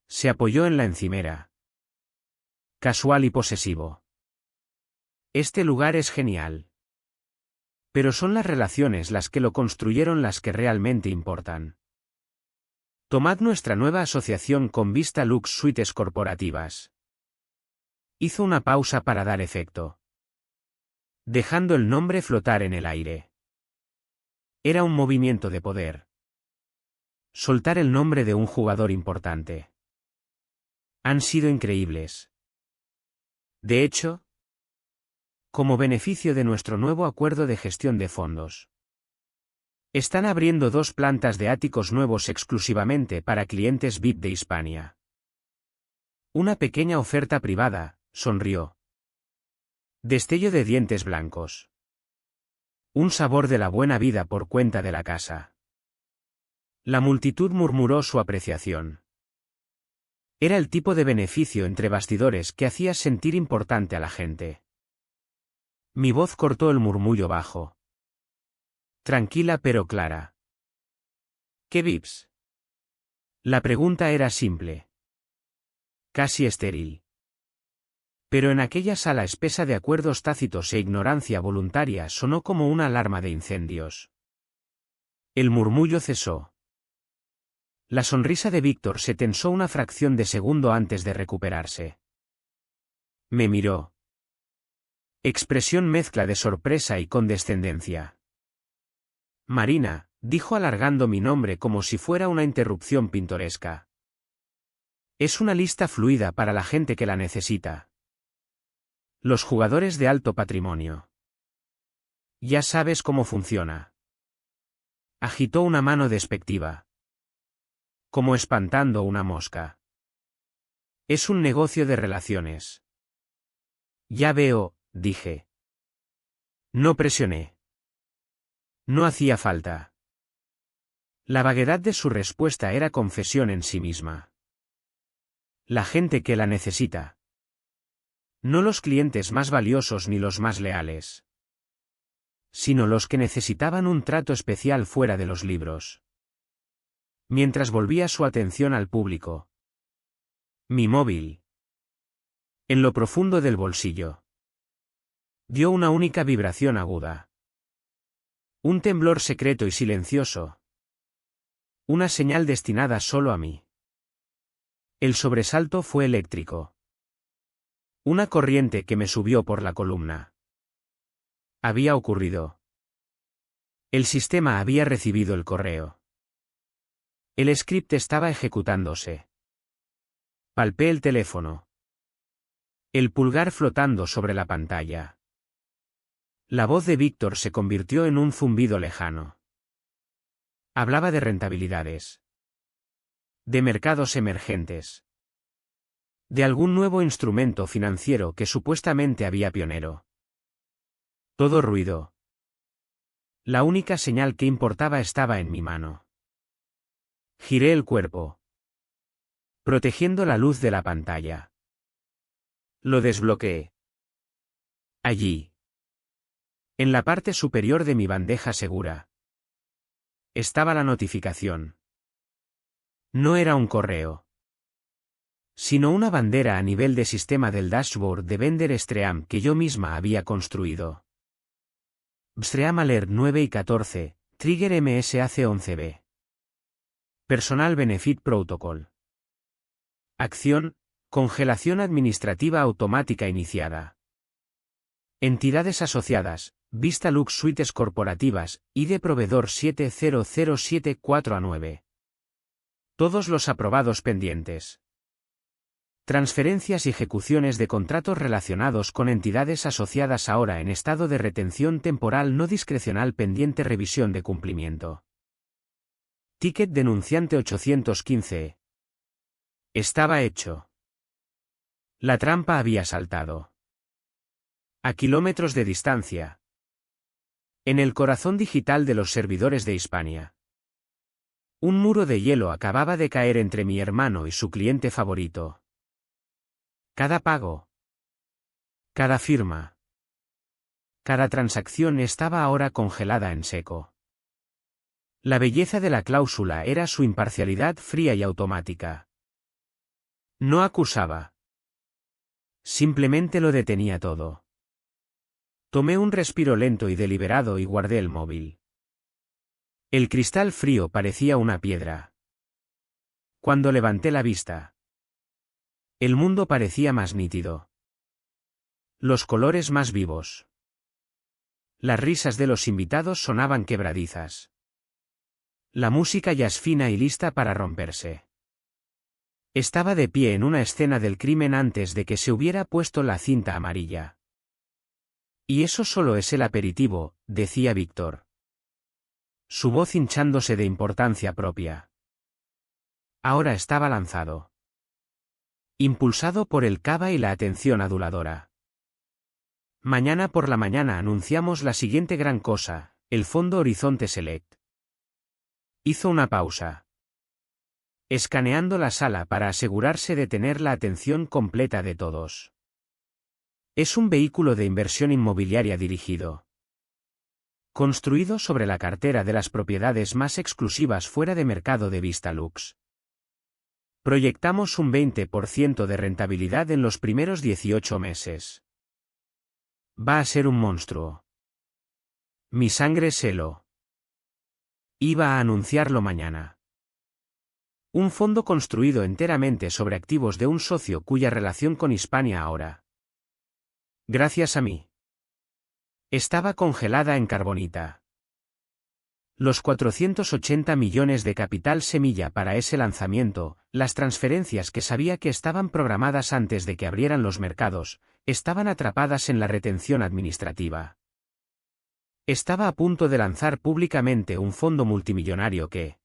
Se apoyó en la encimera. Casual y posesivo. Este lugar es genial. Pero son las relaciones las que lo construyeron las que realmente importan. Tomad nuestra nueva asociación con Vista Lux Suites Corporativas. Hizo una pausa para dar efecto. Dejando el nombre flotar en el aire. Era un movimiento de poder. Soltar el nombre de un jugador importante. Han sido increíbles. De hecho, como beneficio de nuestro nuevo acuerdo de gestión de fondos, están abriendo 2 plantas de áticos nuevos exclusivamente para clientes VIP de Hispania. Una pequeña oferta privada, sonrió. Destello de dientes blancos. Un sabor de la buena vida por cuenta de la casa. La multitud murmuró su apreciación. Era el tipo de beneficio entre bastidores que hacía sentir importante a la gente. Mi voz cortó el murmullo bajo. Tranquila pero clara. ¿Qué VIPs? La pregunta era simple. casi estéril. Pero en aquella sala espesa de acuerdos tácitos e ignorancia voluntaria sonó como una alarma de incendios. El murmullo cesó. La sonrisa de Víctor se tensó una fracción de segundo antes de recuperarse. Me miró. Expresión mezcla de sorpresa y condescendencia. Marina, dijo alargando mi nombre como si fuera una interrupción pintoresca. Es una lista fluida para la gente que la necesita. Los jugadores de alto patrimonio. Ya sabes cómo funciona. Agitó una mano despectiva. Como espantando una mosca. Es un negocio de relaciones. Ya veo, dije. No presioné. No hacía falta. La vaguedad de su respuesta era confesión en sí misma. La gente que la necesita. No los clientes más valiosos ni los más leales. Sino los que necesitaban un trato especial fuera de los libros. Mientras volvía su atención al público. Mi móvil. En lo profundo del bolsillo. Dio una única vibración aguda. Un temblor secreto y silencioso. Una señal destinada solo a mí. El sobresalto fue eléctrico. Una corriente que me subió por la columna. Había ocurrido. El sistema había recibido el correo. El script estaba ejecutándose. Palpé el teléfono. El pulgar flotando sobre la pantalla. La voz de Víctor se convirtió en un zumbido lejano. Hablaba de rentabilidades. De mercados emergentes. De algún nuevo instrumento financiero que supuestamente había pionero. Todo ruido. La única señal que importaba estaba en mi mano. Giré el cuerpo. Protegiendo la luz de la pantalla. Lo desbloqueé. Allí. En la parte superior de mi bandeja segura. Estaba la notificación. No era un correo. Sino una bandera a nivel de sistema del dashboard de Bender Stream que yo misma había construido. Stream Alert 9 y 14, Trigger MSAC 11B. Personal Benefit Protocol. Acción, congelación administrativa automática iniciada. Entidades asociadas, Vista Lux Suites corporativas, ID proveedor 70074A9. Todos los aprobados pendientes. Transferencias y ejecuciones de contratos relacionados con entidades asociadas ahora en estado de retención temporal no discrecional pendiente revisión de cumplimiento. Ticket denunciante 815. Estaba hecho. La trampa había saltado. A kilómetros de distancia. En el corazón digital de los servidores de Hispania. Un muro de hielo acababa de caer entre mi hermano y su cliente favorito. Cada pago. Cada firma. Cada transacción estaba ahora congelada en seco. La belleza de la cláusula era su imparcialidad fría y automática. No acusaba. Simplemente lo detenía todo. Tomé un respiro lento y deliberado y guardé el móvil. El cristal frío parecía una piedra. Cuando levanté la vista, el mundo parecía más nítido. Los colores más vivos. Las risas de los invitados sonaban quebradizas. La música ya es fina y lista para romperse. Estaba de pie en una escena del crimen antes de que se hubiera puesto la cinta amarilla. Y eso solo es el aperitivo, decía Víctor. Su voz hinchándose de importancia propia. Ahora estaba lanzado. Impulsado por el cava y la atención aduladora. Mañana por la mañana anunciamos la siguiente gran cosa, el Fondo Horizonte Select. Hizo una pausa. Escaneando la sala para asegurarse de tener la atención completa de todos. Es un vehículo de inversión inmobiliaria dirigido. Construido sobre la cartera de las propiedades más exclusivas fuera de mercado de Vista Lux. Proyectamos un 20% de rentabilidad en los primeros 18 meses. Va a ser un monstruo. Mi sangre se heló. Iba a anunciarlo mañana. Un fondo construido enteramente sobre activos de un socio cuya relación con Hispania ahora, gracias a mí, estaba congelada en Carbonita. Los 480 millones de capital semilla para ese lanzamiento, las transferencias que sabía que estaban programadas antes de que abrieran los mercados, estaban atrapadas en la retención administrativa. Estaba a punto de lanzar públicamente un fondo multimillonario que,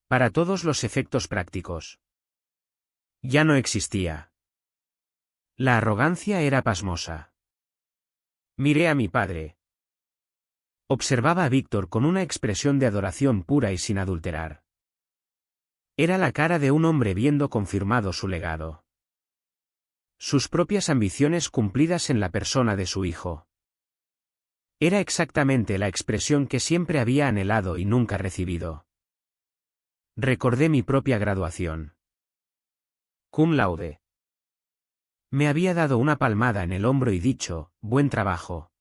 para todos los efectos prácticos, ya no existía. La arrogancia era pasmosa. Miré a mi padre. Observaba a Víctor con una expresión de adoración pura y sin adulterar. Era la cara de un hombre viendo confirmado su legado. Sus propias ambiciones cumplidas en la persona de su hijo. Era exactamente la expresión que siempre había anhelado y nunca recibido. Recordé mi propia graduación. Cum laude. Me había dado una palmada en el hombro y dicho, buen trabajo.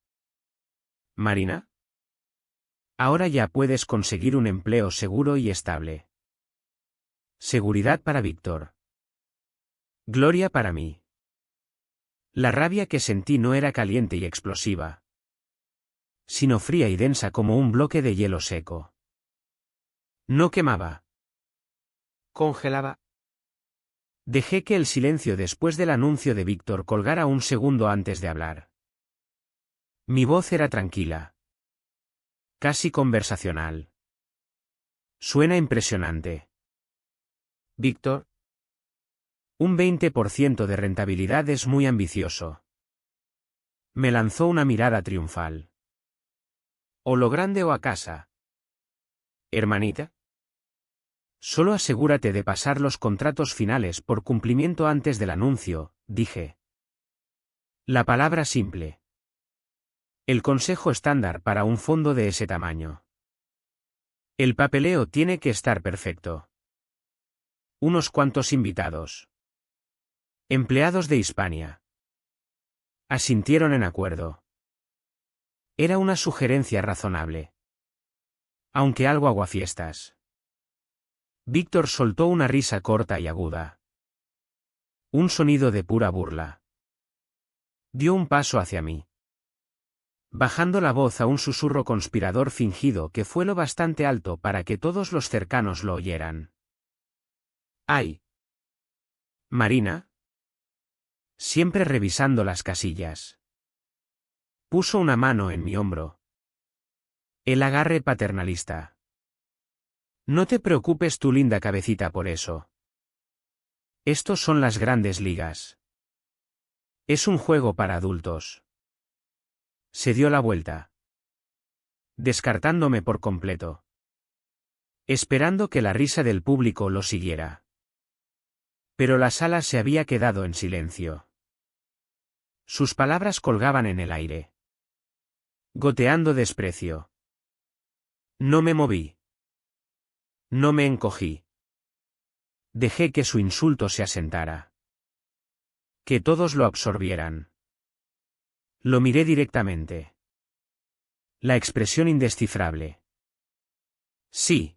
Marina. Ahora ya puedes conseguir un empleo seguro y estable. Seguridad para Víctor. Gloria para mí. La rabia que sentí no era caliente y explosiva, sino fría y densa como un bloque de hielo seco. No quemaba. Congelaba. Dejé que el silencio después del anuncio de Víctor colgara un segundo antes de hablar. Mi voz era tranquila. Casi conversacional. Suena impresionante. Víctor. Un 20% de rentabilidad es muy ambicioso. Me lanzó una mirada triunfal. O lo grande o a casa. Hermanita. Solo asegúrate de pasar los contratos finales por cumplimiento antes del anuncio, dije. La palabra simple. El consejo estándar para un fondo de ese tamaño. El papeleo tiene que estar perfecto. Unos cuantos invitados. Empleados de Hispania. Asintieron en acuerdo. Era una sugerencia razonable. Aunque algo aguafiestas. Víctor soltó una risa corta y aguda. Un sonido de pura burla. Dio un paso hacia mí, bajando la voz a un susurro conspirador fingido que fue lo bastante alto para que todos los cercanos lo oyeran. ¡Ay! Marina. Siempre revisando las casillas. Puso una mano en mi hombro. El agarre paternalista. No te preocupes tu linda cabecita por eso. Estos son las grandes ligas. Es un juego para adultos. Se dio la vuelta, descartándome por completo, esperando que la risa del público lo siguiera. Pero la sala se había quedado en silencio. Sus palabras colgaban en el aire, goteando desprecio. No me moví. No me encogí. Dejé que su insulto se asentara. Que todos lo absorbieran. Lo miré directamente. La expresión indescifrable. Sí.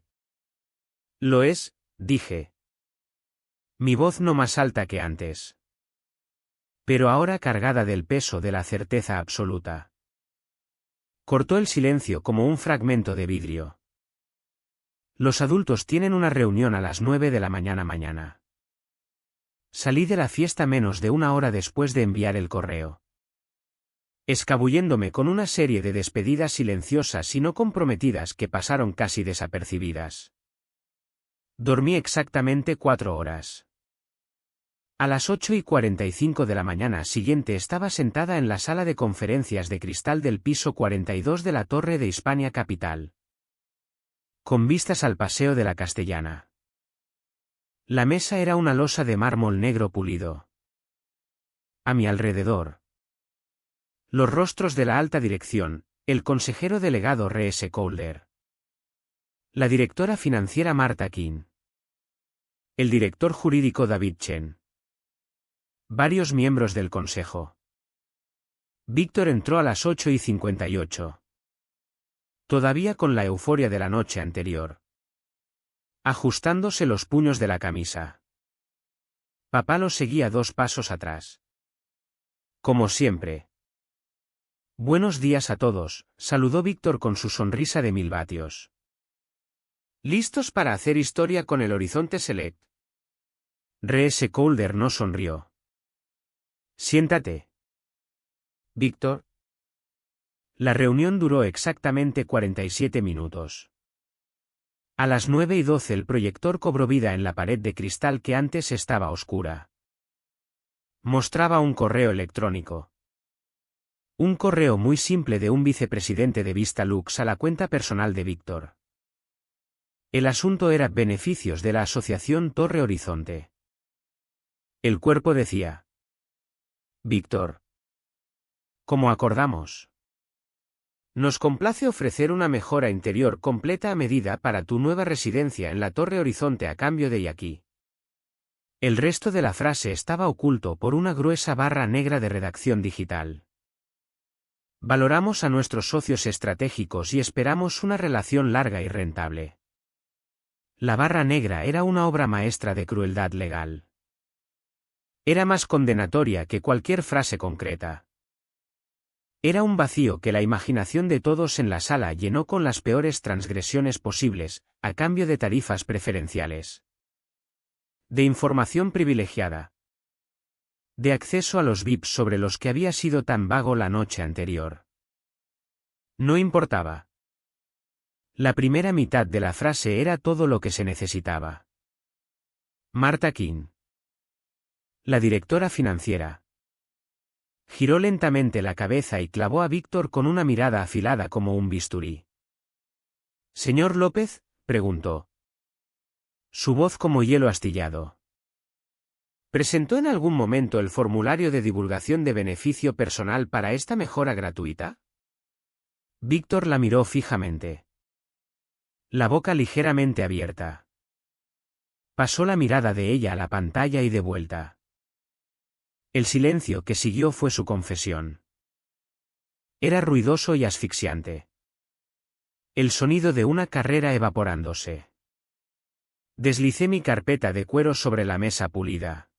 Lo es, dije. Mi voz no más alta que antes. Pero ahora cargada del peso de la certeza absoluta. Cortó el silencio como un fragmento de vidrio. Los adultos tienen una reunión a las 9 de la mañana. Salí de la fiesta menos de una hora después de enviar el correo, escabulléndome con una serie de despedidas silenciosas y no comprometidas que pasaron casi desapercibidas. Dormí exactamente 4 horas. A las 8:45 de la mañana siguiente estaba sentada en la sala de conferencias de cristal del piso 42 de la Torre de Hispania Capital, con vistas al Paseo de la Castellana. La mesa era una losa de mármol negro pulido. A mi alrededor, los rostros de la alta dirección, el consejero delegado R.S. Calder, la directora financiera Marta King, El director jurídico David Chen. Varios miembros del consejo. Víctor entró a las 8:58. Todavía con la euforia de la noche anterior. Ajustándose los puños de la camisa. Papá lo seguía 2 pasos atrás. Como siempre. Buenos días a todos, saludó Víctor con su sonrisa de 1000 vatios. ¿Listos para hacer historia con el Horizonte Select? R.S. Calder no sonrió. Siéntate. Víctor. La reunión duró exactamente 47 minutos. A las 9:12 el proyector cobró vida en la pared de cristal que antes estaba oscura. Mostraba un correo electrónico. Un correo muy simple de un vicepresidente de Vistalux a la cuenta personal de Víctor. El asunto era beneficios de la asociación Torre Horizonte. El cuerpo decía: Víctor. Como acordamos. Nos complace ofrecer una mejora interior completa a medida para tu nueva residencia en la Torre Horizonte a cambio de aquí. El resto de la frase estaba oculto por una gruesa barra negra de redacción digital. Valoramos a nuestros socios estratégicos y esperamos una relación larga y rentable. La barra negra era una obra maestra de crueldad legal. Era más condenatoria que cualquier frase concreta. Era un vacío que la imaginación de todos en la sala llenó con las peores transgresiones posibles, a cambio de tarifas preferenciales. De información privilegiada. De acceso a los VIPs sobre los que había sido tan vago la noche anterior. No importaba. La primera mitad de la frase era todo lo que se necesitaba. Marta King. La directora financiera. Giró lentamente la cabeza y clavó a Víctor con una mirada afilada como un bisturí. «¿Señor López?», preguntó. Su voz como hielo astillado. ¿Presentó en algún momento el formulario de divulgación de beneficio personal para esta mejora gratuita? Víctor la miró fijamente. La boca ligeramente abierta. Pasó la mirada de ella a la pantalla y de vuelta. El silencio que siguió fue su confesión. Era ruidoso y asfixiante. El sonido de una carrera evaporándose. Deslicé mi carpeta de cuero sobre la mesa pulida.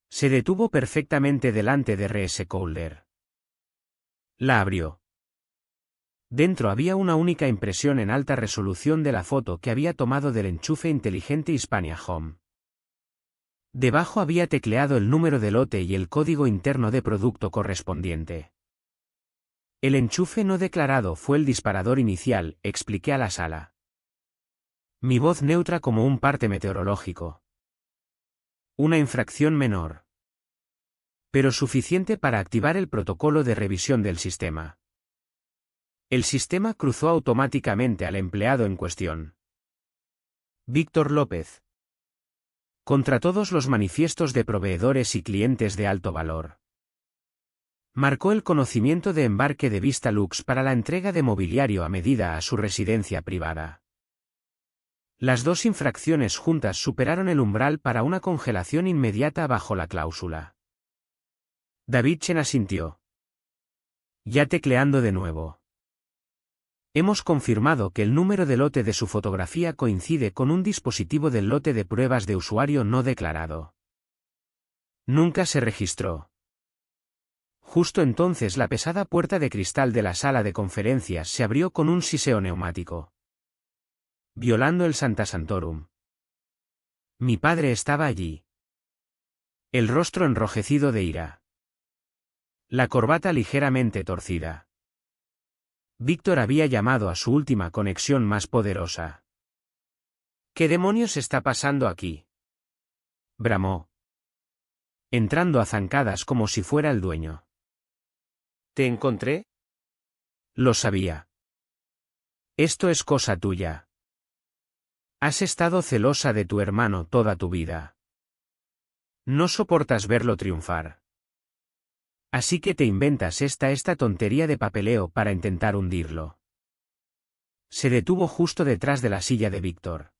Se detuvo perfectamente delante de R.S. Calder. La abrió. Dentro había una única impresión en alta resolución de la foto que había tomado del enchufe inteligente Hispania Home. Debajo había tecleado el número de lote y el código interno de producto correspondiente. El enchufe no declarado fue el disparador inicial, expliqué a la sala. Mi voz neutra como un parte meteorológico. Una infracción menor. Pero suficiente para activar el protocolo de revisión del sistema. El sistema cruzó automáticamente al empleado en cuestión. Víctor López. Contra todos los manifiestos de proveedores y clientes de alto valor. Marcó el conocimiento de embarque de Vistalux para la entrega de mobiliario a medida a su residencia privada. Las 2 infracciones juntas superaron el umbral para una congelación inmediata bajo la cláusula. David Chen asintió. Ya tecleando de nuevo. Hemos confirmado que el número de lote de su fotografía coincide con un dispositivo del lote de pruebas de usuario no declarado. Nunca se registró. Justo entonces la pesada puerta de cristal de la sala de conferencias se abrió con un siseo neumático. Violando el Santa Santorum. Mi padre estaba allí. El rostro enrojecido de ira. La corbata ligeramente torcida. Víctor había llamado a su última conexión más poderosa. ¿Qué demonios está pasando aquí?, bramó. Entrando a zancadas como si fuera el dueño. ¿Te encontré? Lo sabía. Esto es cosa tuya. Has estado celosa de tu hermano toda tu vida. No soportas verlo triunfar. Así que te inventas esta tontería de papeleo para intentar hundirlo. Se detuvo justo detrás de la silla de Víctor.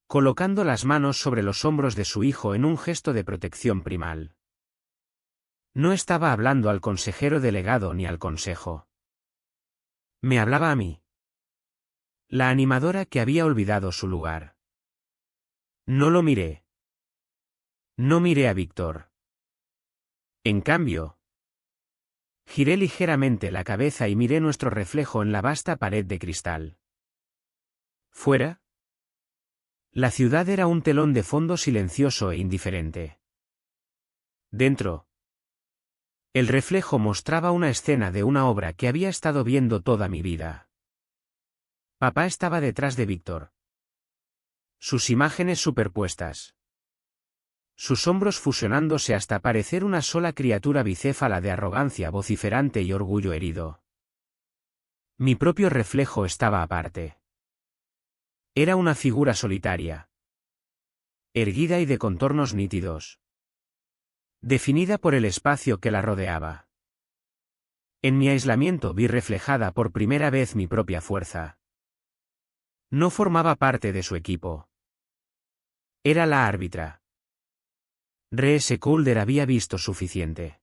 colocando las manos sobre los hombros de su hijo en un gesto de protección primal. No estaba hablando al consejero delegado ni al consejo. Me hablaba a mí. La animadora que había olvidado su lugar. No lo miré. No miré a Víctor. En cambio, giré ligeramente la cabeza y miré nuestro reflejo en la vasta pared de cristal. Fuera, la ciudad era un telón de fondo silencioso e indiferente. Dentro, el reflejo mostraba una escena de una obra que había estado viendo toda mi vida. Papá estaba detrás de Víctor. Sus imágenes superpuestas. Sus hombros fusionándose hasta parecer una sola criatura bicéfala de arrogancia vociferante y orgullo herido. Mi propio reflejo estaba aparte. Era una figura solitaria. Erguida y de contornos nítidos. Definida por el espacio que la rodeaba. En mi aislamiento vi reflejada por primera vez mi propia fuerza. No formaba parte de su equipo. Era la árbitra. Reese Calder había visto suficiente.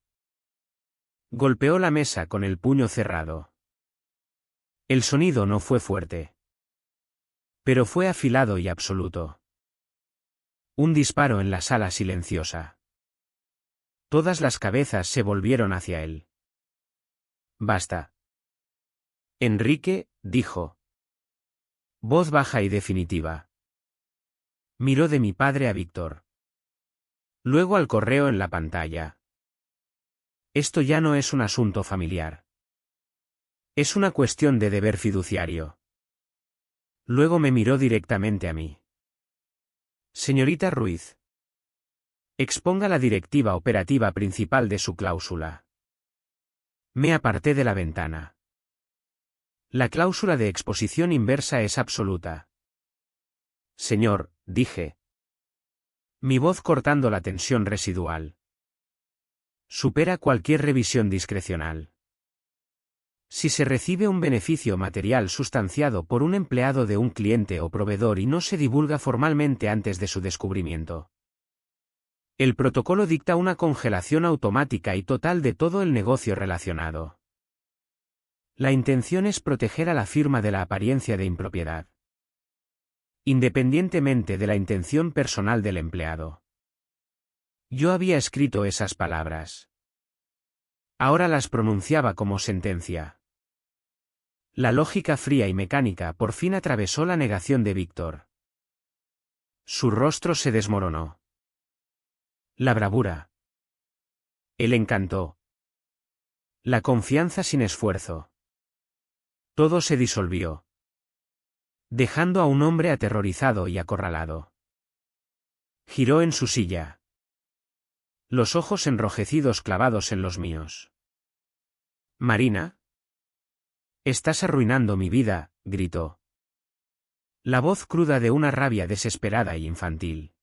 Golpeó la mesa con el puño cerrado. El sonido no fue fuerte. Pero fue afilado y absoluto. Un disparo en la sala silenciosa. Todas las cabezas se volvieron hacia él. Basta. Enrique, dijo. Voz baja y definitiva. Miró de mi padre a Víctor. Luego al correo en la pantalla. Esto ya no es un asunto familiar. Es una cuestión de deber fiduciario. Luego me miró directamente a mí. Señorita Ruiz. Exponga la directiva operativa principal de su cláusula. Me aparté de la ventana. La cláusula de exposición inversa es absoluta. Señor, dije. Mi voz cortando la tensión residual. Supera cualquier revisión discrecional. Si se recibe un beneficio material sustanciado por un empleado de un cliente o proveedor y no se divulga formalmente antes de su descubrimiento. El protocolo dicta una congelación automática y total de todo el negocio relacionado. La intención es proteger a la firma de la apariencia de impropiedad. Independientemente de la intención personal del empleado. Yo había escrito esas palabras. Ahora las pronunciaba como sentencia. La lógica fría y mecánica por fin atravesó la negación de Víctor. Su rostro se desmoronó. La bravura. El encanto. La confianza sin esfuerzo. Todo se disolvió. Dejando a un hombre aterrorizado y acorralado. Giró en su silla. Los ojos enrojecidos clavados en los míos. Marina. Estás arruinando mi vida, gritó. La voz cruda de una rabia desesperada y infantil.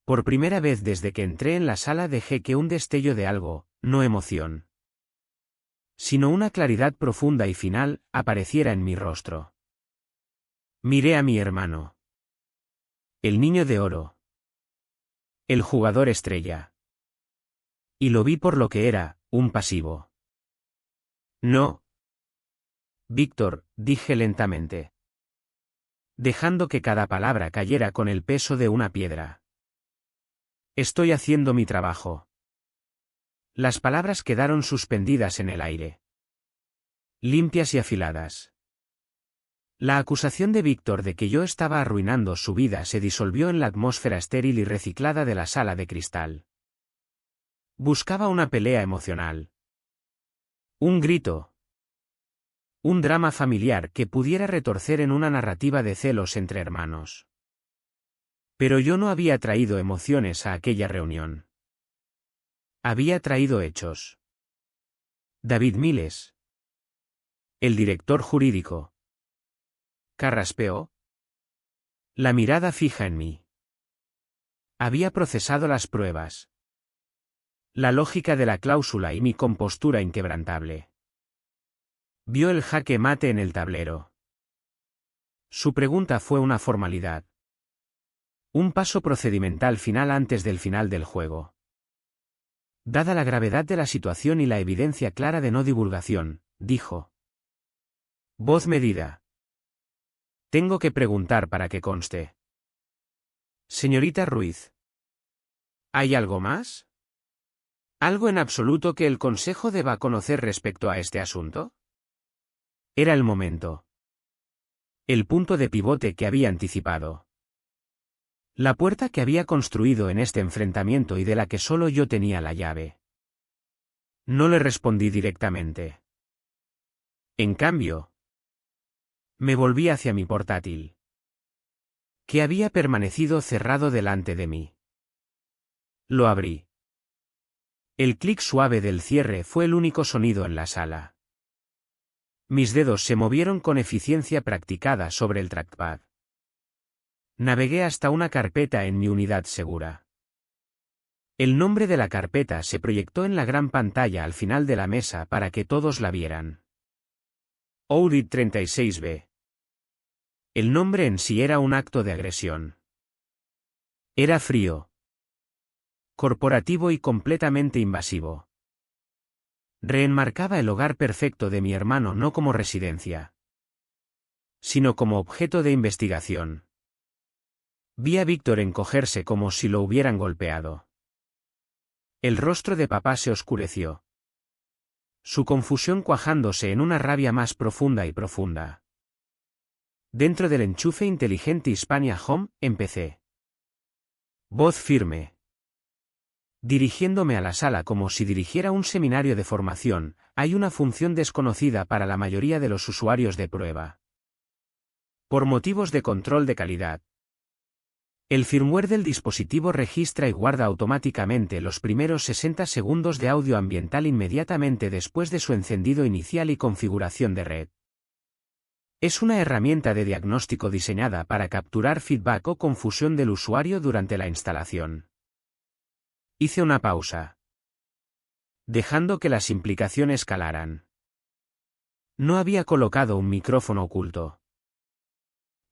Por primera vez desde que entré en la sala dejé que un destello de algo, no emoción, sino una claridad profunda y final, apareciera en mi rostro. Miré a mi hermano. El niño de oro. El jugador estrella. Y lo vi por lo que era, un pasivo. No. Víctor, dije lentamente. Dejando que cada palabra cayera con el peso de una piedra. Estoy haciendo mi trabajo. Las palabras quedaron suspendidas en el aire. Limpias y afiladas. La acusación de Víctor de que yo estaba arruinando su vida se disolvió en la atmósfera estéril y reciclada de la sala de cristal. Buscaba una pelea emocional. Un grito. Un drama familiar que pudiera retorcer en una narrativa de celos entre hermanos. Pero yo no había traído emociones a aquella reunión. Había traído hechos. David Miles. El director jurídico. Carraspeó. La mirada fija en mí. Había procesado las pruebas. La lógica de la cláusula y mi compostura inquebrantable. Vio el jaque mate en el tablero. Su pregunta fue una formalidad. Un paso procedimental final antes del final del juego. Dada la gravedad de la situación y la evidencia clara de no divulgación, dijo. Voz medida. Tengo que preguntar para que conste. Señorita Ruiz. ¿Hay algo más? ¿Algo en absoluto que el Consejo deba conocer respecto a este asunto? Era el momento. El punto de pivote que había anticipado. La puerta que había construido en este enfrentamiento y de la que solo yo tenía la llave. No le respondí directamente. En cambio, me volví hacia mi portátil, que había permanecido cerrado delante de mí. Lo abrí. El clic suave del cierre fue el único sonido en la sala. Mis dedos se movieron con eficiencia practicada sobre el trackpad. Navegué hasta una carpeta en mi unidad segura. El nombre de la carpeta se proyectó en la gran pantalla al final de la mesa para que todos la vieran. Audit 36B. El nombre en sí era un acto de agresión. Era frío, corporativo y completamente invasivo. Reenmarcaba el hogar perfecto de mi hermano no como residencia, sino como objeto de investigación. Vi a Víctor encogerse como si lo hubieran golpeado. El rostro de papá se oscureció. Su confusión cuajándose en una rabia más profunda y profunda. Dentro del enchufe inteligente Hispania Home, empecé. Voz firme. Dirigiéndome a la sala como si dirigiera un seminario de formación, hay una función desconocida para la mayoría de los usuarios de prueba. Por motivos de control de calidad. El firmware del dispositivo registra y guarda automáticamente los primeros 60 segundos de audio ambiental inmediatamente después de su encendido inicial y configuración de red. Es una herramienta de diagnóstico diseñada para capturar feedback o confusión del usuario durante la instalación. Hice una pausa, dejando que las implicaciones calaran. No había colocado un micrófono oculto.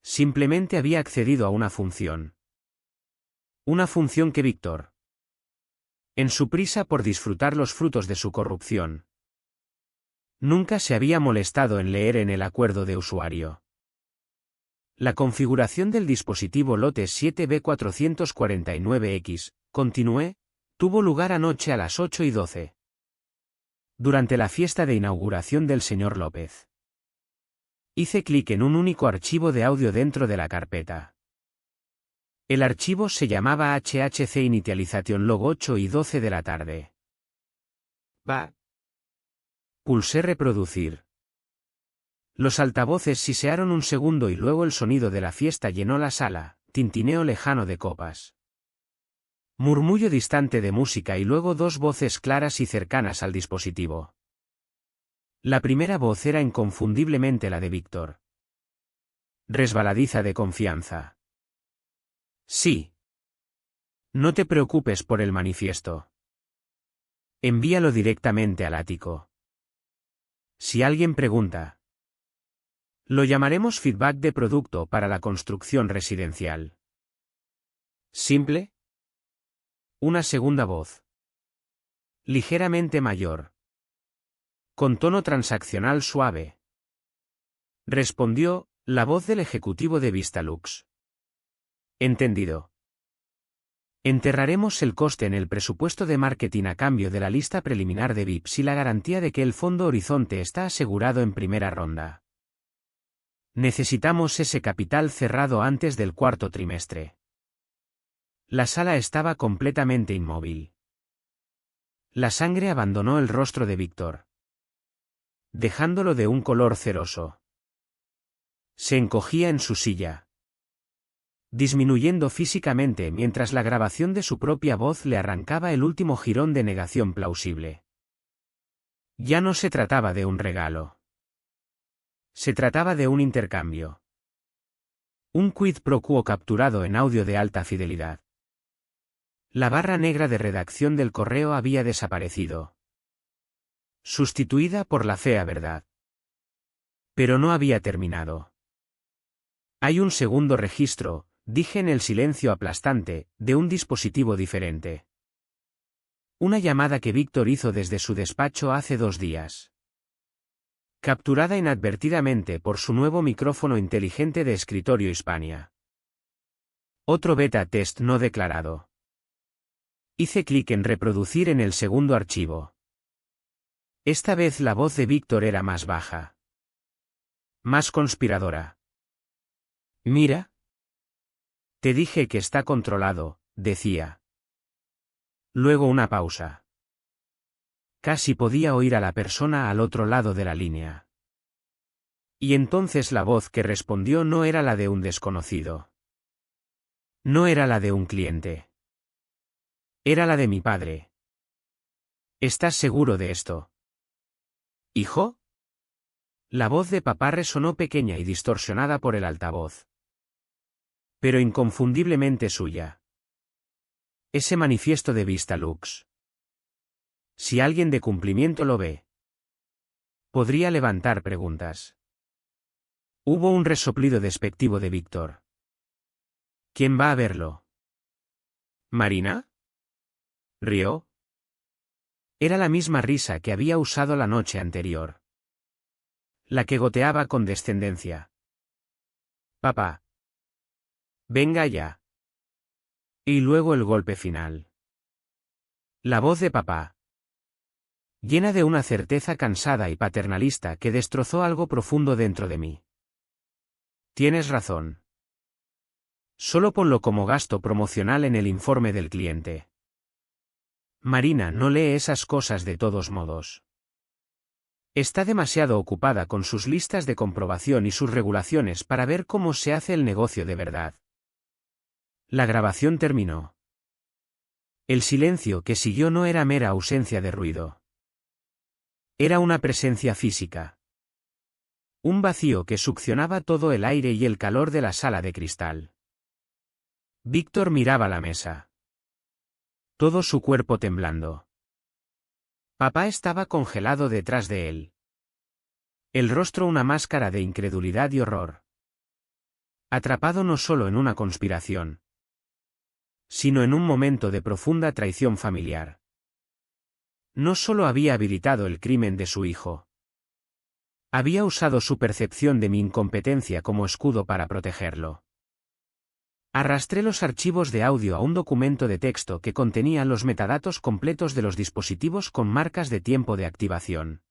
Simplemente había accedido a una función. Una función que Víctor, en su prisa por disfrutar los frutos de su corrupción, nunca se había molestado en leer en el acuerdo de usuario. La configuración del dispositivo lote 7B449X, continué, tuvo lugar anoche a las 8:12. Durante la fiesta de inauguración del señor López. Hice clic en un único archivo de audio dentro de la carpeta. El archivo se llamaba HHC Initialization Log 8:12 de la tarde. Va. Pulsé reproducir. Los altavoces sisearon un segundo y luego el sonido de la fiesta llenó la sala, tintineo lejano de copas. Murmullo distante de música y luego dos voces claras y cercanas al dispositivo. La primera voz era inconfundiblemente la de Víctor. Resbaladiza de confianza. Sí. No te preocupes por el manifiesto. Envíalo directamente al ático. Si alguien pregunta. Lo llamaremos feedback de producto para la construcción residencial. ¿Simple? Una segunda voz. Ligeramente mayor. Con tono transaccional suave. Respondió, la voz del ejecutivo de Vistalux. Entendido. Enterraremos el coste en el presupuesto de marketing a cambio de la lista preliminar de VIPs y la garantía de que el fondo Horizonte está asegurado en primera ronda. Necesitamos ese capital cerrado antes del cuarto trimestre. La sala estaba completamente inmóvil. La sangre abandonó el rostro de Víctor, dejándolo de un color ceroso. Se encogía en su silla, disminuyendo físicamente mientras la grabación de su propia voz le arrancaba el último jirón de negación plausible. Ya no se trataba de un regalo. Se trataba de un intercambio. Un quid pro quo capturado en audio de alta fidelidad. La barra negra de redacción del correo había desaparecido, sustituida por la fea verdad. Pero no había terminado. Hay un segundo registro, dije en el silencio aplastante, de un dispositivo diferente. Una llamada que Víctor hizo desde su despacho hace 2 días. Capturada inadvertidamente por su nuevo micrófono inteligente de escritorio Hispania. Otro beta test no declarado. Hice clic en reproducir en el segundo archivo. Esta vez la voz de Víctor era más baja. Más conspiradora. Mira. Te dije que está controlado, decía. Luego una pausa. Casi podía oír a la persona al otro lado de la línea. Y entonces la voz que respondió no era la de un desconocido. No era la de un cliente. Era la de mi padre. ¿Estás seguro de esto? ¿Hijo? La voz de papá resonó pequeña y distorsionada por el altavoz. Pero inconfundiblemente suya. Ese manifiesto de Vistalux. Si alguien de cumplimiento lo ve, podría levantar preguntas. Hubo un resoplido despectivo de Víctor. ¿Quién va a verlo? ¿Marina? ¿Rió? Era la misma risa que había usado la noche anterior. La que goteaba con descendencia. Papá. Venga ya. Y luego el golpe final. La voz de papá. Llena de una certeza cansada y paternalista que destrozó algo profundo dentro de mí. Tienes razón. Solo ponlo como gasto promocional en el informe del cliente. Marina no lee esas cosas de todos modos. Está demasiado ocupada con sus listas de comprobación y sus regulaciones para ver cómo se hace el negocio de verdad. La grabación terminó. El silencio que siguió no era mera ausencia de ruido. Era una presencia física. Un vacío que succionaba todo el aire y el calor de la sala de cristal. Víctor miraba la mesa. Todo su cuerpo temblando. Papá estaba congelado detrás de él. El rostro una máscara de incredulidad y horror. Atrapado no solo en una conspiración, sino en un momento de profunda traición familiar. No solo había habilitado el crimen de su hijo. Había usado su percepción de mi incompetencia como escudo para protegerlo. Arrastré los archivos de audio a un documento de texto que contenía los metadatos completos de los dispositivos con marcas de tiempo de activación.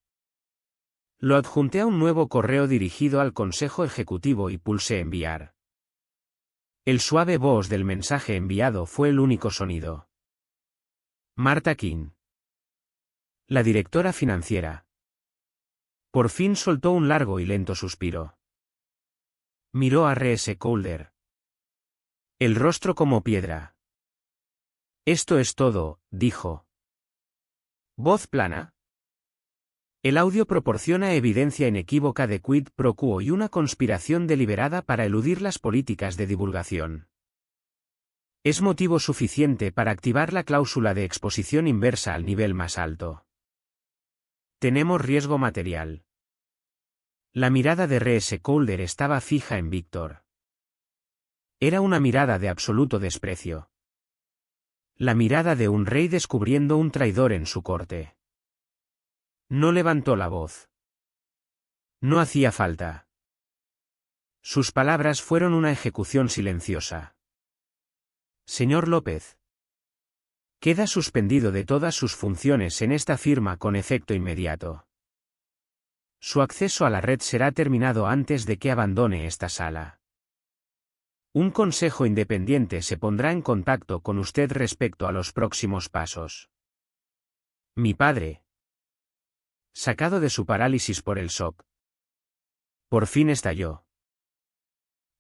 Lo adjunté a un nuevo correo dirigido al Consejo Ejecutivo y pulsé enviar. El suave voz del mensaje enviado fue el único sonido. Marta King. La directora financiera. Por fin soltó un largo y lento suspiro. Miró a R.S. Calder. El rostro como piedra. Esto es todo, dijo. Voz plana. El audio proporciona evidencia inequívoca de quid pro quo y una conspiración deliberada para eludir las políticas de divulgación. Es motivo suficiente para activar la cláusula de exposición inversa al nivel más alto. Tenemos riesgo material. La mirada de R.S. Calder estaba fija en Víctor. Era una mirada de absoluto desprecio. La mirada de un rey descubriendo un traidor en su corte. No levantó la voz. No hacía falta. Sus palabras fueron una ejecución silenciosa. Señor López. Queda suspendido de todas sus funciones en esta firma con efecto inmediato. Su acceso a la red será terminado antes de que abandone esta sala. Un consejo independiente se pondrá en contacto con usted respecto a los próximos pasos. Mi padre. Sacado de su parálisis por el shock. Por fin estalló.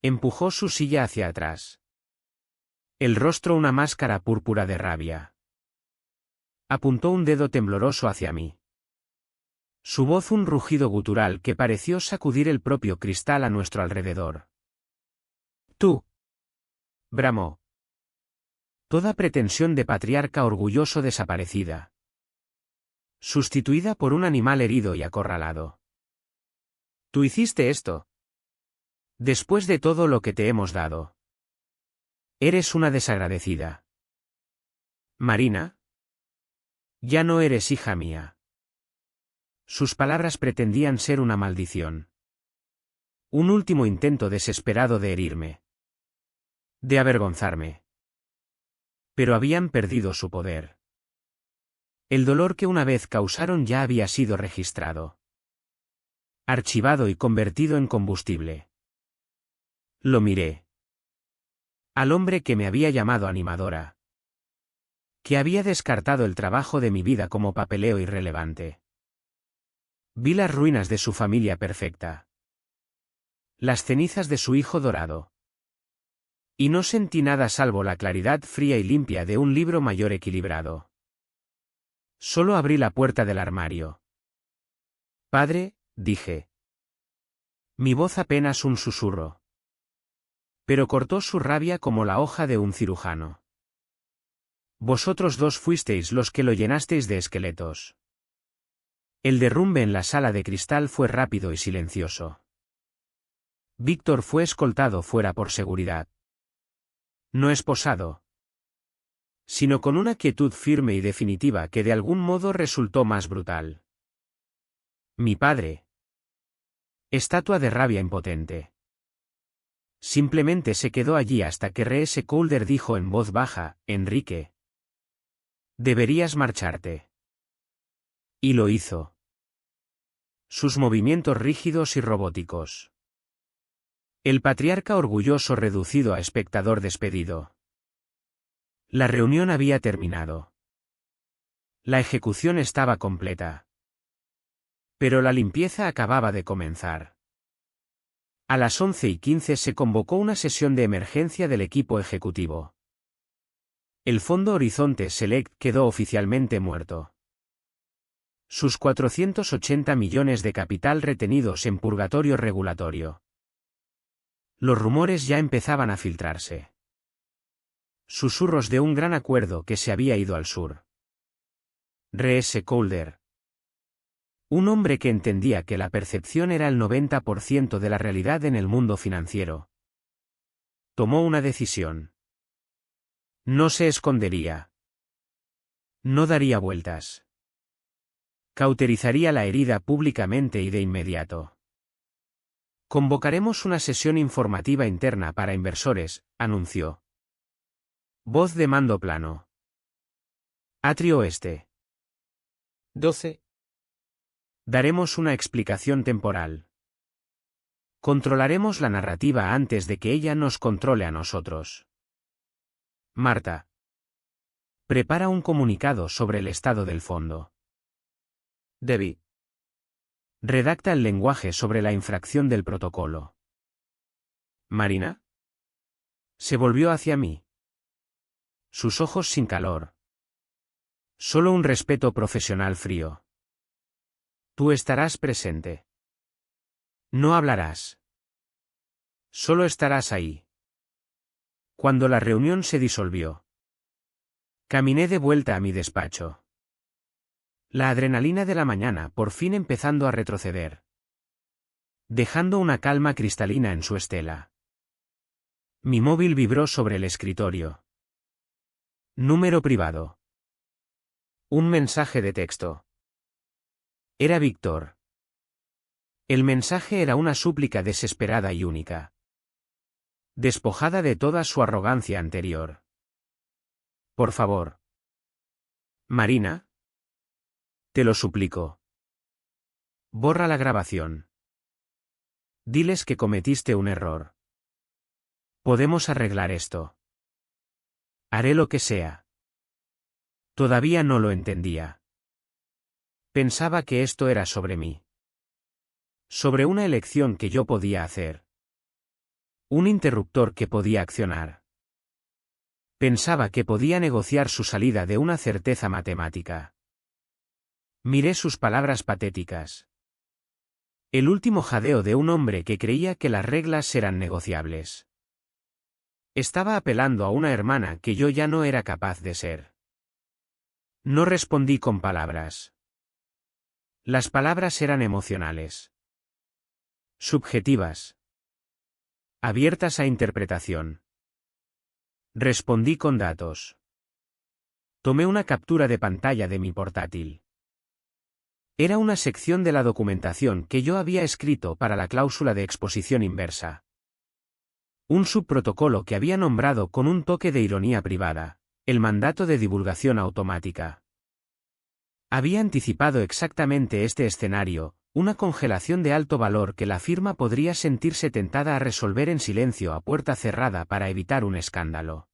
Empujó su silla hacia atrás. El rostro una máscara púrpura de rabia. Apuntó un dedo tembloroso hacia mí. Su voz un rugido gutural que pareció sacudir el propio cristal a nuestro alrededor. Tú. Bramó. Toda pretensión de patriarca orgulloso desaparecida. Sustituida por un animal herido y acorralado. Tú hiciste esto. Después de todo lo que te hemos dado. Eres una desagradecida. Marina. Ya no eres hija mía. Sus palabras pretendían ser una maldición. Un último intento desesperado de herirme. De avergonzarme. Pero habían perdido su poder. El dolor que una vez causaron ya había sido registrado. Archivado y convertido en combustible. Lo miré. Al hombre que me había llamado animadora. Que había descartado el trabajo de mi vida como papeleo irrelevante. Vi las ruinas de su familia perfecta. Las cenizas de su hijo dorado. Y no sentí nada salvo la claridad fría y limpia de un libro mayor equilibrado. Solo abrí la puerta del armario. Padre, dije. Mi voz apenas un susurro. Pero cortó su rabia como la hoja de un cirujano. Vosotros dos fuisteis los que lo llenasteis de esqueletos. El derrumbe en la sala de cristal fue rápido y silencioso. Víctor fue escoltado fuera por seguridad. No esposado, sino con una quietud firme y definitiva que de algún modo resultó más brutal. Mi padre. Estatua de rabia impotente. Simplemente se quedó allí hasta que R.S. Calder dijo en voz baja, Enrique. Deberías marcharte. Y lo hizo. Sus movimientos rígidos y robóticos. El patriarca orgulloso reducido a espectador despedido. La reunión había terminado. La ejecución estaba completa. Pero la limpieza acababa de comenzar. A las 11:15 se convocó una sesión de emergencia del equipo ejecutivo. El Fondo Horizonte Select quedó oficialmente muerto. Sus 480 millones de capital retenidos en purgatorio regulatorio. Los rumores ya empezaban a filtrarse. Susurros de un gran acuerdo que se había ido al sur. R.S. Calder. Un hombre que entendía que la percepción era el 90% de la realidad en el mundo financiero. Tomó una decisión. No se escondería. No daría vueltas. Cauterizaría la herida públicamente y de inmediato. Convocaremos una sesión informativa interna para inversores, anunció. Voz de mando plano. Atrio Oeste. 12. Daremos una explicación temporal. Controlaremos la narrativa antes de que ella nos controle a nosotros. Marta. Prepara un comunicado sobre el estado del fondo. Debbie. Redacta el lenguaje sobre la infracción del protocolo. Marina. Se volvió hacia mí. Sus ojos sin calor. Solo un respeto profesional frío. Tú estarás presente. No hablarás. Solo estarás ahí. Cuando la reunión se disolvió. Caminé de vuelta a mi despacho. La adrenalina de la mañana por fin empezando a retroceder. Dejando una calma cristalina en su estela. Mi móvil vibró sobre el escritorio. Número privado. Un mensaje de texto. Era Víctor. El mensaje era una súplica desesperada y única. Despojada de toda su arrogancia anterior. Por favor. Marina. Te lo suplico. Borra la grabación. Diles que cometiste un error. Podemos arreglar esto. Haré lo que sea. Todavía no lo entendía. Pensaba que esto era sobre mí. Sobre una elección que yo podía hacer. Un interruptor que podía accionar. Pensaba que podía negociar su salida de una certeza matemática. Miré sus palabras patéticas. El último jadeo de un hombre que creía que las reglas eran negociables. Estaba apelando a una hermana que yo ya no era capaz de ser. No respondí con palabras. Las palabras eran emocionales. Subjetivas. Abiertas a interpretación. Respondí con datos. Tomé una captura de pantalla de mi portátil. Era una sección de la documentación que yo había escrito para la cláusula de exposición inversa. Un subprotocolo que había nombrado con un toque de ironía privada, el mandato de divulgación automática. Había anticipado exactamente este escenario, una congelación de alto valor que la firma podría sentirse tentada a resolver en silencio a puerta cerrada para evitar un escándalo.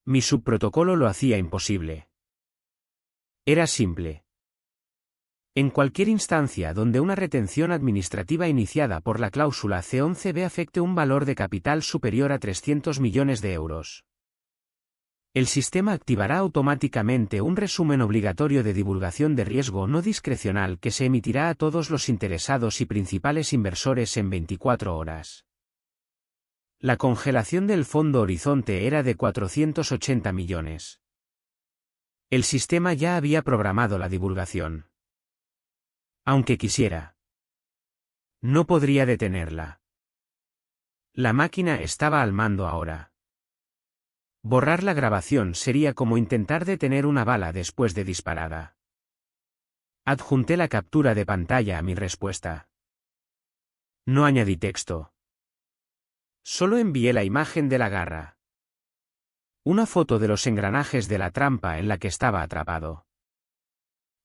Mi subprotocolo lo hacía imposible. Era simple. En cualquier instancia donde una retención administrativa iniciada por la cláusula C11B afecte un valor de capital superior a 300 millones de euros. El sistema activará automáticamente un resumen obligatorio de divulgación de riesgo no discrecional que se emitirá a todos los interesados y principales inversores en 24 horas. La congelación del fondo Horizonte era de 480 millones. El sistema ya había programado la divulgación. Aunque quisiera, no podría detenerla. La máquina estaba al mando ahora. Borrar la grabación sería como intentar detener una bala después de disparada. Adjunté la captura de pantalla a mi respuesta. No añadí texto. Solo envié la imagen de la garra. Una foto de los engranajes de la trampa en la que estaba atrapado.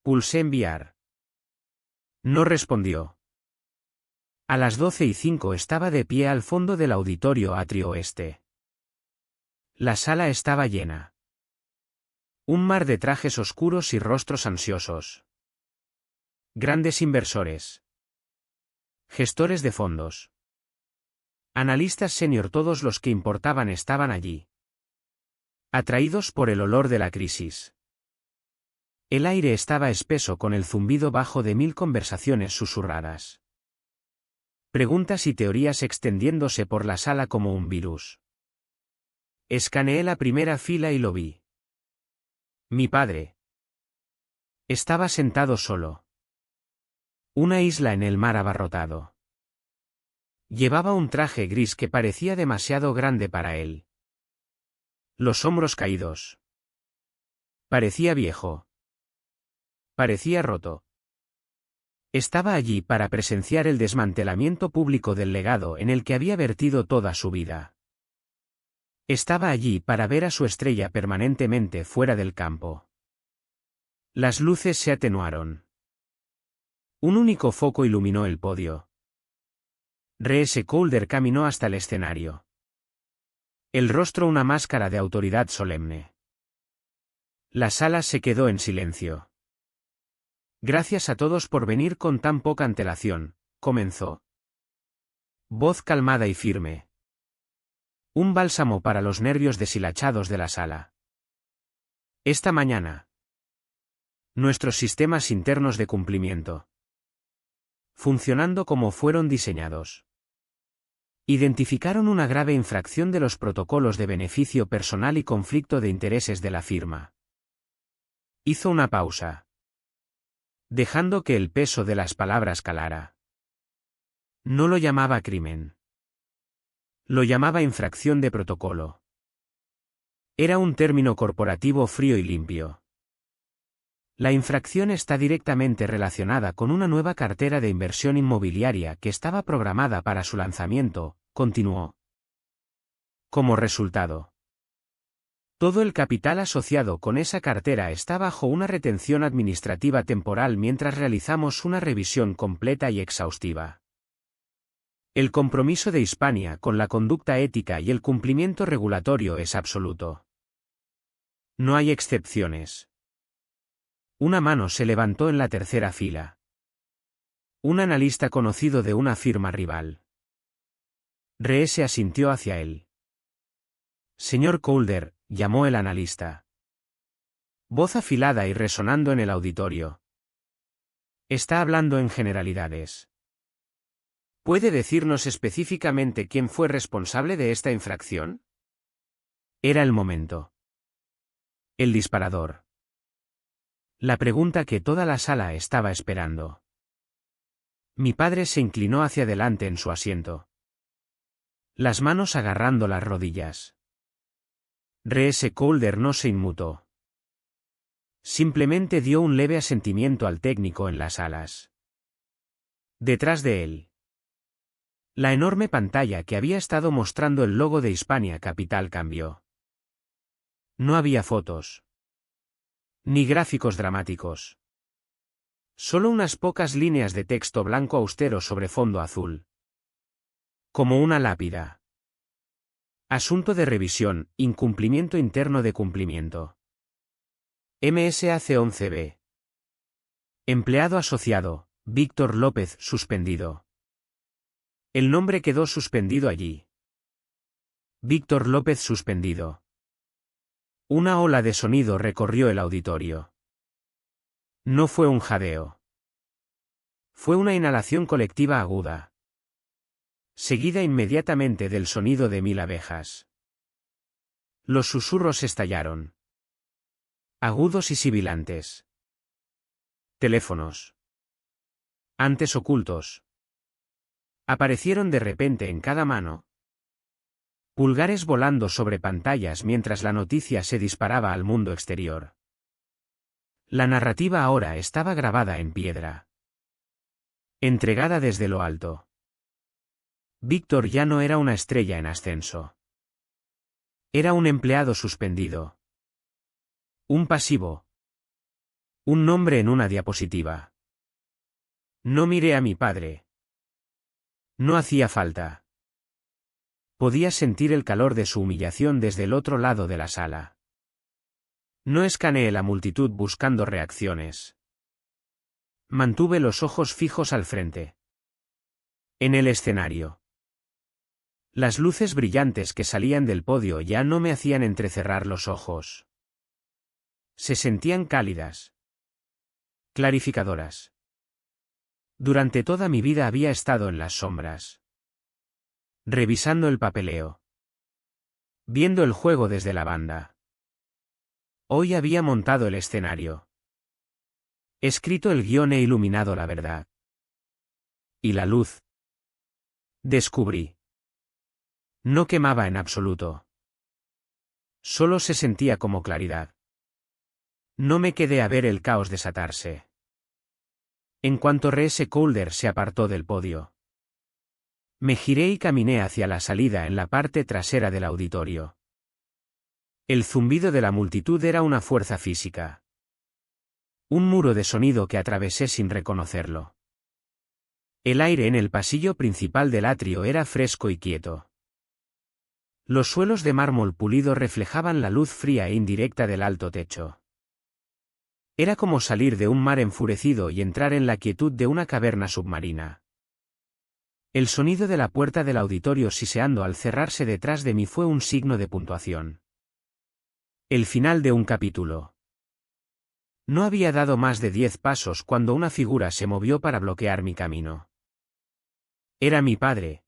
Pulsé enviar. No respondió. A las 12:05 estaba de pie al fondo del auditorio atrio oeste. La sala estaba llena. Un mar de trajes oscuros y rostros ansiosos. Grandes inversores. Gestores de fondos. Analistas senior, todos los que importaban estaban allí. Atraídos por el olor de la crisis. El aire estaba espeso con el zumbido bajo de 1000 conversaciones susurradas. Preguntas y teorías extendiéndose por la sala como un virus. Escaneé la primera fila y lo vi. Mi padre. Estaba sentado solo. Una isla en el mar abarrotado. Llevaba un traje gris que parecía demasiado grande para él. Los hombros caídos. Parecía viejo. Parecía roto. Estaba allí para presenciar el desmantelamiento público del legado en el que había vertido toda su vida. Estaba allí para ver a su estrella permanentemente fuera del campo. Las luces se atenuaron. Un único foco iluminó el podio. R.S. Calder caminó hasta el escenario. El rostro una máscara de autoridad solemne. La sala se quedó en silencio. Gracias a todos por venir con tan poca antelación, comenzó. Voz calmada y firme. Un bálsamo para los nervios deshilachados de la sala. Esta mañana. Nuestros sistemas internos de cumplimiento. Funcionando como fueron diseñados. Identificaron una grave infracción de los protocolos de beneficio personal y conflicto de intereses de la firma. Hizo una pausa. Dejando que el peso de las palabras calara. No lo llamaba crimen. Lo llamaba infracción de protocolo. Era un término corporativo frío y limpio. La infracción está directamente relacionada con una nueva cartera de inversión inmobiliaria que estaba programada para su lanzamiento, continuó. Como resultado, todo el capital asociado con esa cartera está bajo una retención administrativa temporal mientras realizamos una revisión completa y exhaustiva. El compromiso de Hispania con la conducta ética y el cumplimiento regulatorio es absoluto. No hay excepciones. Una mano se levantó en la tercera fila. Un analista conocido de una firma rival. R.S. asintió hacia él. Señor Calder, llamó el analista. Voz afilada y resonando en el auditorio. Está hablando en generalidades. ¿Puede decirnos específicamente quién fue responsable de esta infracción? Era el momento. El disparador. La pregunta que toda la sala estaba esperando. Mi padre se inclinó hacia adelante en su asiento. Las manos agarrando las rodillas. R.S. Calder no se inmutó. Simplemente dio un leve asentimiento al técnico en las alas. Detrás de él, la enorme pantalla que había estado mostrando el logo de Hispania Capital cambió. No había fotos. Ni gráficos dramáticos. Solo unas pocas líneas de texto blanco austero sobre fondo azul. Como una lápida. Asunto de revisión, incumplimiento interno de cumplimiento. MSAC 11B. Empleado asociado, Víctor López, suspendido. El nombre quedó suspendido allí. Víctor López suspendido. Una ola de sonido recorrió el auditorio. No fue un jadeo. Fue una inhalación colectiva aguda. Seguida inmediatamente del sonido de 1000 abejas. Los susurros estallaron. Agudos y sibilantes. Teléfonos. Antes ocultos. Aparecieron de repente en cada mano. Pulgares volando sobre pantallas mientras la noticia se disparaba al mundo exterior. La narrativa ahora estaba grabada en piedra. Entregada desde lo alto. Víctor ya no era una estrella en ascenso. Era un empleado suspendido. Un pasivo. Un nombre en una diapositiva. No miré a mi padre. No hacía falta. Podía sentir el calor de su humillación desde el otro lado de la sala. No escaneé la multitud buscando reacciones. Mantuve los ojos fijos al frente. En el escenario. Las luces brillantes que salían del podio ya no me hacían entrecerrar los ojos. Se sentían cálidas. Clarificadoras. Durante toda mi vida había estado en las sombras. Revisando el papeleo. Viendo el juego desde la banda. Hoy había montado el escenario. Escrito el guión e iluminado la verdad. Y la luz. Descubrí. No quemaba en absoluto. Solo se sentía como claridad. No me quedé a ver el caos desatarse. En cuanto R.S. Calder se apartó del podio. Me giré y caminé hacia la salida en la parte trasera del auditorio. El zumbido de la multitud era una fuerza física. Un muro de sonido que atravesé sin reconocerlo. El aire en el pasillo principal del atrio era fresco y quieto. Los suelos de mármol pulido reflejaban la luz fría e indirecta del alto techo. Era como salir de un mar enfurecido y entrar en la quietud de una caverna submarina. El sonido de la puerta del auditorio siseando al cerrarse detrás de mí fue un signo de puntuación. El final de un capítulo. No había dado más de 10 pasos cuando una figura se movió para bloquear mi camino. Era mi padre.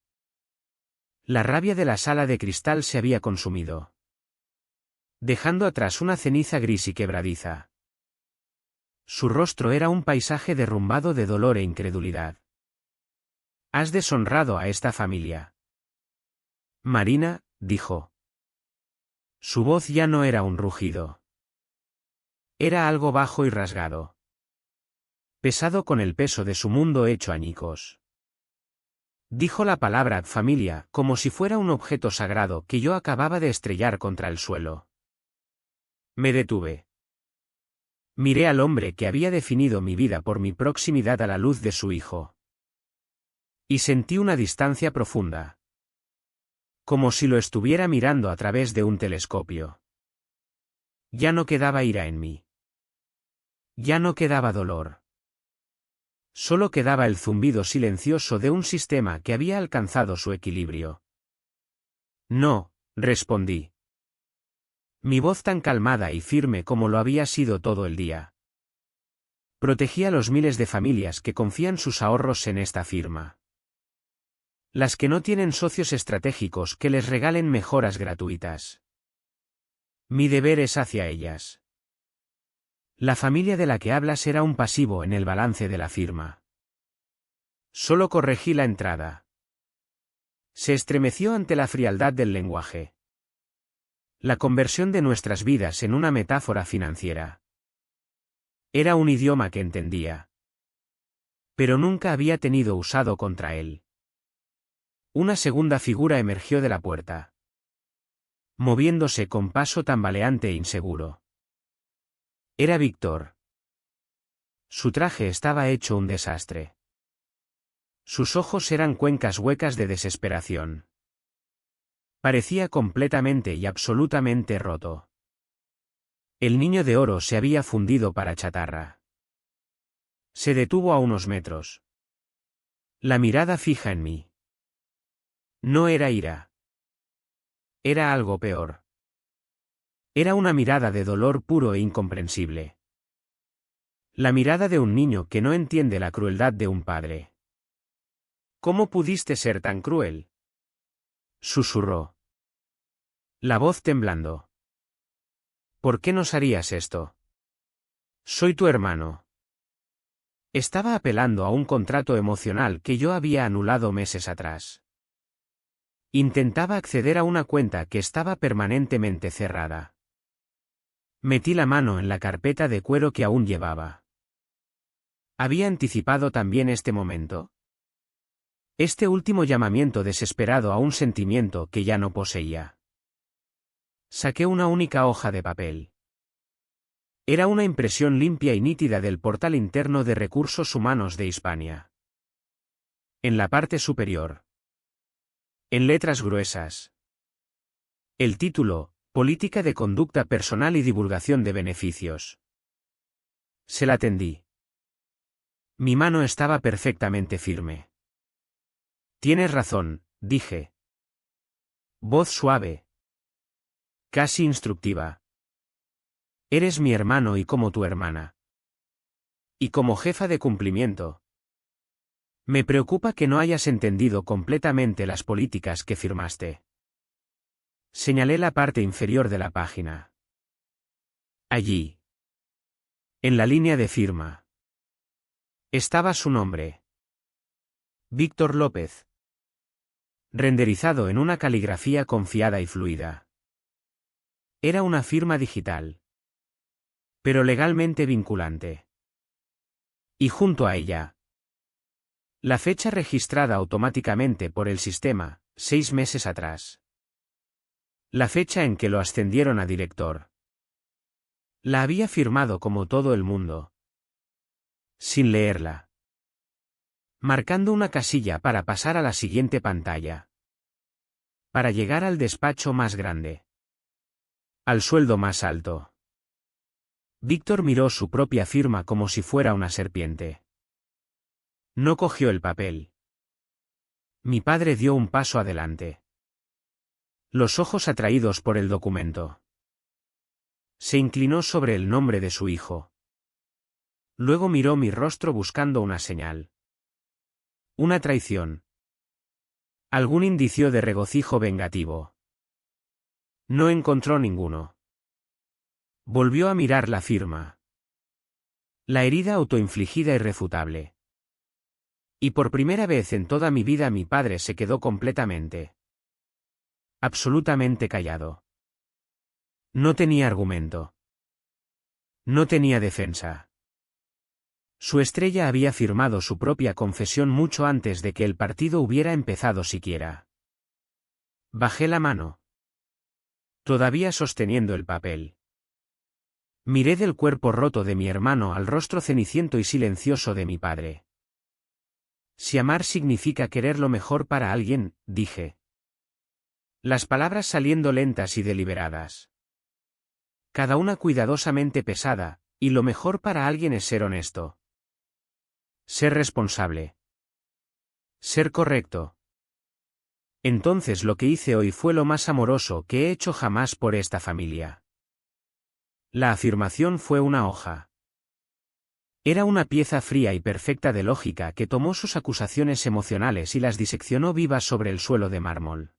La rabia de la sala de cristal se había consumido, dejando atrás una ceniza gris y quebradiza. Su rostro era un paisaje derrumbado de dolor e incredulidad. Has deshonrado a esta familia. Marina, dijo. Su voz ya no era un rugido. Era algo bajo y rasgado. Pesado con el peso de su mundo hecho añicos. Dijo la palabra familia como si fuera un objeto sagrado que yo acababa de estrellar contra el suelo. Me detuve. Miré al hombre que había definido mi vida por mi proximidad a la luz de su hijo. Y sentí una distancia profunda. Como si lo estuviera mirando a través de un telescopio. Ya no quedaba ira en mí. Ya no quedaba dolor. Solo quedaba el zumbido silencioso de un sistema que había alcanzado su equilibrio. No, respondí. Mi voz tan calmada y firme como lo había sido todo el día. Protegí a los miles de familias que confían sus ahorros en esta firma. Las que no tienen socios estratégicos que les regalen mejoras gratuitas. Mi deber es hacia ellas. La familia de la que hablas era un pasivo en el balance de la firma. Solo corregí la entrada. Se estremeció ante la frialdad del lenguaje. La conversión de nuestras vidas en una metáfora financiera. Era un idioma que entendía. Pero nunca había tenido usado contra él. Una segunda figura emergió de la puerta, moviéndose con paso tambaleante e inseguro. Era Víctor. Su traje estaba hecho un desastre. Sus ojos eran cuencas huecas de desesperación. Parecía completamente y absolutamente roto. El niño de oro se había fundido para chatarra. Se detuvo a unos metros. La mirada fija en mí. No era ira. Era algo peor. Era una mirada de dolor puro e incomprensible. La mirada de un niño que no entiende la crueldad de un padre. ¿Cómo pudiste ser tan cruel?, susurró, la voz temblando. ¿Por qué nos harías esto? Soy tu hermano. Estaba apelando a un contrato emocional que yo había anulado meses atrás. Intentaba acceder a una cuenta que estaba permanentemente cerrada. Metí la mano en la carpeta de cuero que aún llevaba. ¿Había anticipado también este momento? Este último llamamiento desesperado a un sentimiento que ya no poseía. Saqué una única hoja de papel. Era una impresión limpia y nítida del portal interno de recursos humanos de Hispania. En la parte superior, en letras gruesas, el título: Política de conducta personal y divulgación de beneficios. Se la tendí. Mi mano estaba perfectamente firme. Tienes razón, dije. Voz suave, casi instructiva. Eres mi hermano y como tu hermana. Y como jefa de cumplimiento. Me preocupa que no hayas entendido completamente las políticas que firmaste. Señalé la parte inferior de la página. Allí, en la línea de firma, estaba su nombre. Víctor López. Renderizado en una caligrafía confiada y fluida. Era una firma digital, pero legalmente vinculante. Y junto a ella, la fecha registrada automáticamente por el sistema, 6 meses atrás. La fecha en que lo ascendieron a director. La había firmado como todo el mundo, sin leerla, marcando una casilla para pasar a la siguiente pantalla. Para llegar al despacho más grande. Al sueldo más alto. Víctor miró su propia firma como si fuera una serpiente. No cogió el papel. Mi padre dio un paso adelante. Los ojos atraídos por el documento. Se inclinó sobre el nombre de su hijo. Luego miró mi rostro buscando una señal. Una traición. Algún indicio de regocijo vengativo. No encontró ninguno. Volvió a mirar la firma. La herida autoinfligida irrefutable. Y por primera vez en toda mi vida mi padre se quedó completamente, absolutamente callado. No tenía argumento. No tenía defensa. Su estrella había firmado su propia confesión mucho antes de que el partido hubiera empezado siquiera. Bajé la mano, todavía sosteniendo el papel. Miré del cuerpo roto de mi hermano al rostro ceniciento y silencioso de mi padre. Si amar significa querer lo mejor para alguien, dije. Las palabras saliendo lentas y deliberadas. Cada una cuidadosamente pesada, y lo mejor para alguien es ser honesto. Ser responsable. Ser correcto. Entonces lo que hice hoy fue lo más amoroso que he hecho jamás por esta familia. La afirmación fue una hoja. Era una pieza fría y perfecta de lógica que tomó sus acusaciones emocionales y las diseccionó vivas sobre el suelo de mármol.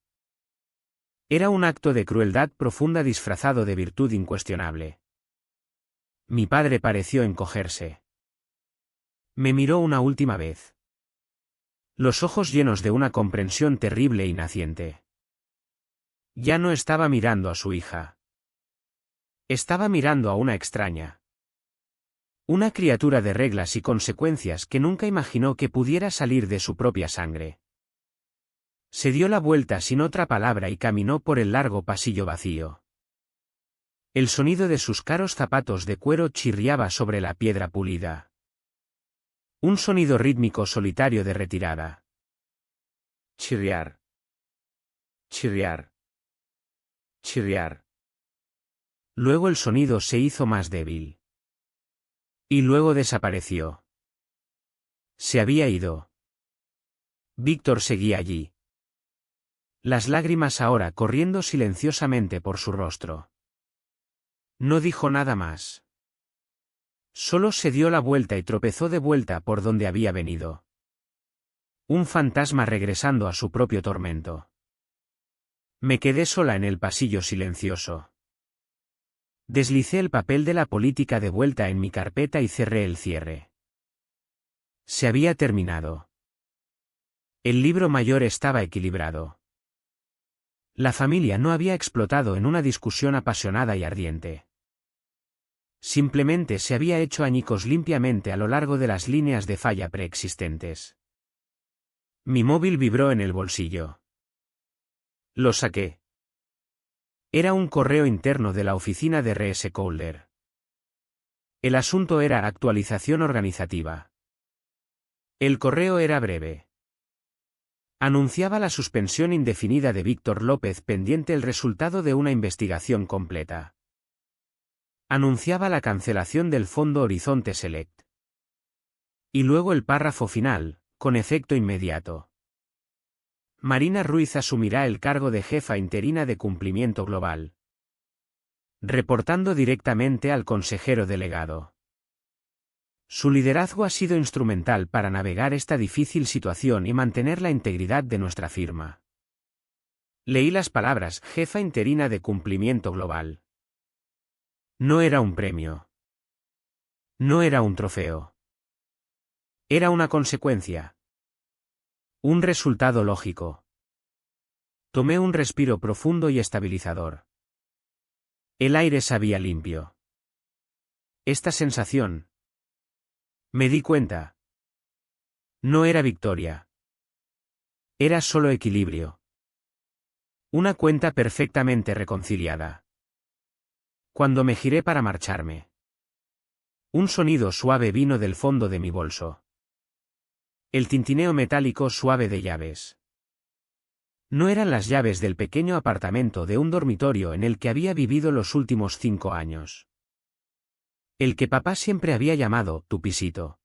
Era un acto de crueldad profunda disfrazado de virtud incuestionable. Mi padre pareció encogerse. Me miró una última vez. Los ojos llenos de una comprensión terrible y naciente. Ya no estaba mirando a su hija. Estaba mirando a una extraña. Una criatura de reglas y consecuencias que nunca imaginó que pudiera salir de su propia sangre. Se dio la vuelta sin otra palabra y caminó por el largo pasillo vacío. El sonido de sus caros zapatos de cuero chirriaba sobre la piedra pulida. Un sonido rítmico solitario de retirada. Chirriar. Chirriar. Chirriar. Luego el sonido se hizo más débil. Y luego desapareció. Se había ido. Víctor seguía allí. Las lágrimas ahora corriendo silenciosamente por su rostro. No dijo nada más. Solo se dio la vuelta y tropezó de vuelta por donde había venido. Un fantasma regresando a su propio tormento. Me quedé sola en el pasillo silencioso. Deslicé el papel de la política de vuelta en mi carpeta y cerré el cierre. Se había terminado. El libro mayor estaba equilibrado. La familia no había explotado en una discusión apasionada y ardiente. Simplemente se había hecho añicos limpiamente a lo largo de las líneas de falla preexistentes. Mi móvil vibró en el bolsillo. Lo saqué. Era un correo interno de la oficina de R.S. Calder. El asunto era actualización organizativa. El correo era breve. Anunciaba la suspensión indefinida de Víctor López pendiente el resultado de una investigación completa. Anunciaba la cancelación del Fondo Horizonte Select. Y luego el párrafo final, con efecto inmediato. Marina Ruiz asumirá el cargo de jefa interina de cumplimiento global. Reportando directamente al consejero delegado. Su liderazgo ha sido instrumental para navegar esta difícil situación y mantener la integridad de nuestra firma. Leí las palabras jefa interina de cumplimiento global. No era un premio. No era un trofeo. Era una consecuencia. Un resultado lógico. Tomé un respiro profundo y estabilizador. El aire sabía limpio. Esta sensación. Me di cuenta. No era victoria. Era solo equilibrio. Una cuenta perfectamente reconciliada. Cuando me giré para marcharme. Un sonido suave vino del fondo de mi bolso. El tintineo metálico suave de llaves. No eran las llaves del pequeño apartamento de un dormitorio en el que había vivido los últimos 5 años. El que papá siempre había llamado tu pisito.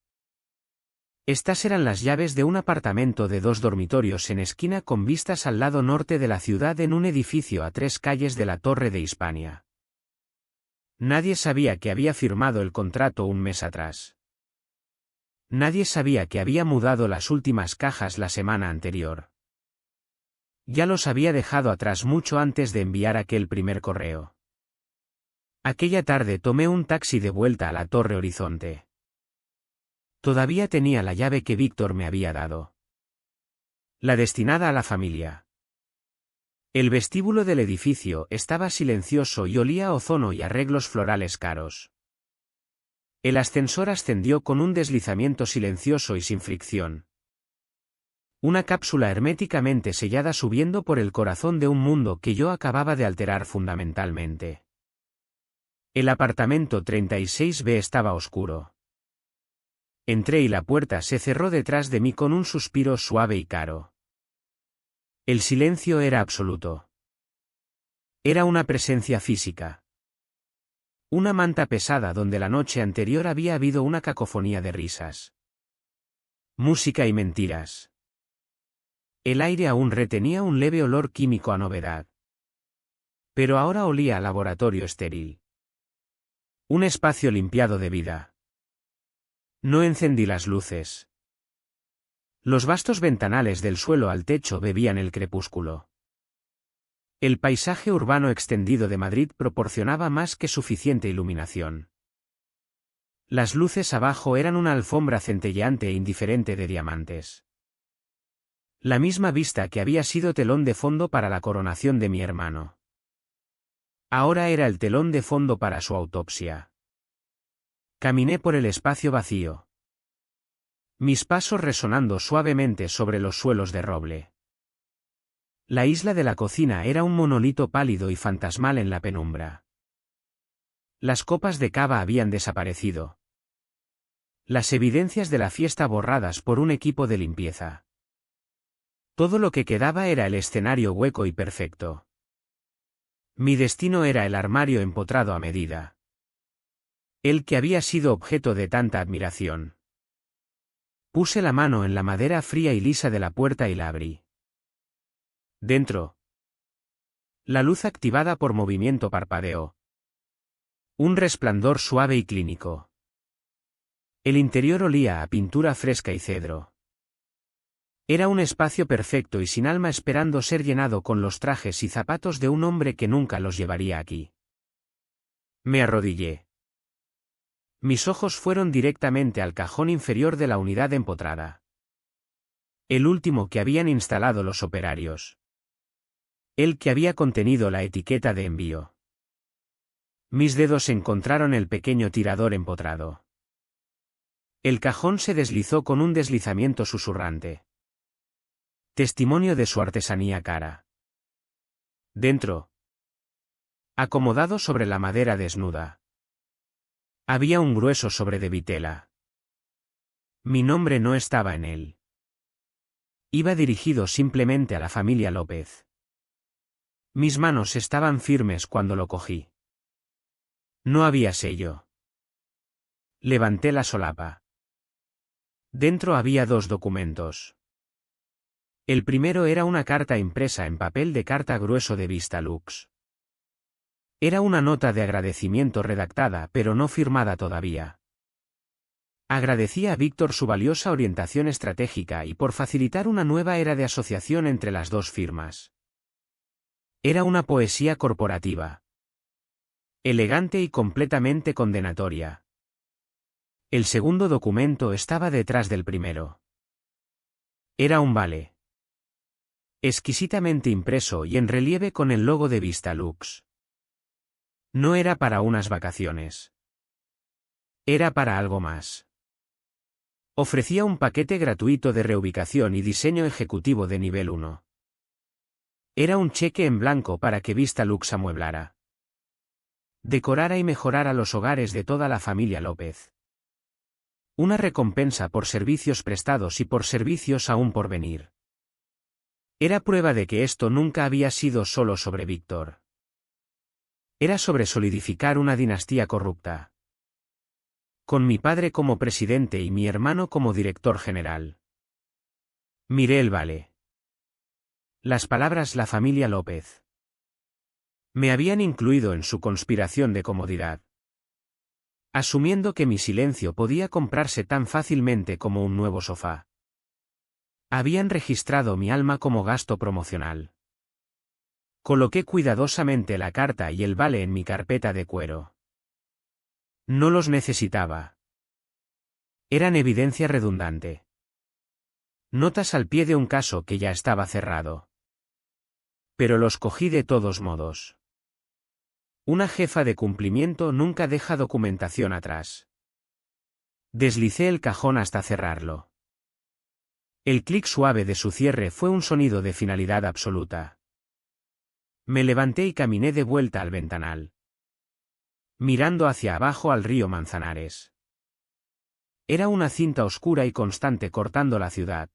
Estas eran las llaves de un apartamento de 2 dormitorios en esquina con vistas al lado norte de la ciudad en un edificio a 3 calles de la Torre de Hispania. Nadie sabía que había firmado el contrato un mes atrás. Nadie sabía que había mudado las últimas cajas la semana anterior. Ya los había dejado atrás mucho antes de enviar aquel primer correo. Aquella tarde tomé un taxi de vuelta a la Torre Horizonte. Todavía tenía la llave que Víctor me había dado. La destinada a la familia. El vestíbulo del edificio estaba silencioso y olía a ozono y arreglos florales caros. El ascensor ascendió con un deslizamiento silencioso y sin fricción. Una cápsula herméticamente sellada subiendo por el corazón de un mundo que yo acababa de alterar fundamentalmente. El apartamento 36B estaba oscuro. Entré y la puerta se cerró detrás de mí con un suspiro suave y caro. El silencio era absoluto. Era una presencia física. Una manta pesada donde la noche anterior había habido una cacofonía de risas. Música y mentiras. El aire aún retenía un leve olor químico a novedad. Pero ahora olía a laboratorio estéril. Un espacio limpiado de vida. No encendí las luces. Los vastos ventanales del suelo al techo bebían el crepúsculo. El paisaje urbano extendido de Madrid proporcionaba más que suficiente iluminación. Las luces abajo eran una alfombra centelleante e indiferente de diamantes. La misma vista que había sido telón de fondo para la coronación de mi hermano. Ahora era el telón de fondo para su autopsia. Caminé por el espacio vacío. Mis pasos resonando suavemente sobre los suelos de roble. La isla de la cocina era un monolito pálido y fantasmal en la penumbra. Las copas de cava habían desaparecido. Las evidencias de la fiesta borradas por un equipo de limpieza. Todo lo que quedaba era el escenario hueco y perfecto. Mi destino era el armario empotrado a medida. El que había sido objeto de tanta admiración. Puse la mano en la madera fría y lisa de la puerta y la abrí. Dentro. La luz activada por movimiento parpadeó. Un resplandor suave y clínico. El interior olía a pintura fresca y cedro. Era un espacio perfecto y sin alma esperando ser llenado con los trajes y zapatos de un hombre que nunca los llevaría aquí. Me arrodillé. Mis ojos fueron directamente al cajón inferior de la unidad empotrada. El último que habían instalado los operarios. El que había contenido la etiqueta de envío. Mis dedos encontraron el pequeño tirador empotrado. El cajón se deslizó con un deslizamiento susurrante. Testimonio de su artesanía cara. Dentro. Acomodado sobre la madera desnuda. Había un grueso sobre de vitela. Mi nombre no estaba en él. Iba dirigido simplemente a la familia López. Mis manos estaban firmes cuando lo cogí. No había sello. Levanté la solapa. Dentro había 2 documentos. El primero era una carta impresa en papel de carta grueso de Vistalux. Era una nota de agradecimiento redactada pero no firmada todavía. Agradecía a Víctor su valiosa orientación estratégica y por facilitar una nueva era de asociación entre las 2 firmas. Era una poesía corporativa. Elegante y completamente condenatoria. El segundo documento estaba detrás del primero. Era un vale. Exquisitamente impreso y en relieve con el logo de Vistalux. No era para unas vacaciones. Era para algo más. Ofrecía un paquete gratuito de reubicación y diseño ejecutivo de nivel 1. Era un cheque en blanco para que Vistalux amueblara, decorara y mejorara los hogares de toda la familia López. Una recompensa por servicios prestados y por servicios aún por venir. Era prueba de que esto nunca había sido solo sobre Víctor. Era sobre solidificar una dinastía corrupta. Con mi padre como presidente y mi hermano como director general. Miré el vale. Las palabras la familia López. Me habían incluido en su conspiración de comodidad. Asumiendo que mi silencio podía comprarse tan fácilmente como un nuevo sofá. Habían registrado mi alma como gasto promocional. Coloqué cuidadosamente la carta y el vale en mi carpeta de cuero. No los necesitaba. Eran evidencia redundante. Notas al pie de un caso que ya estaba cerrado. Pero los cogí de todos modos. Una jefa de cumplimiento nunca deja documentación atrás. Deslicé el cajón hasta cerrarlo. El clic suave de su cierre fue un sonido de finalidad absoluta. Me levanté y caminé de vuelta al ventanal. Mirando hacia abajo al río Manzanares. Era una cinta oscura y constante cortando la ciudad.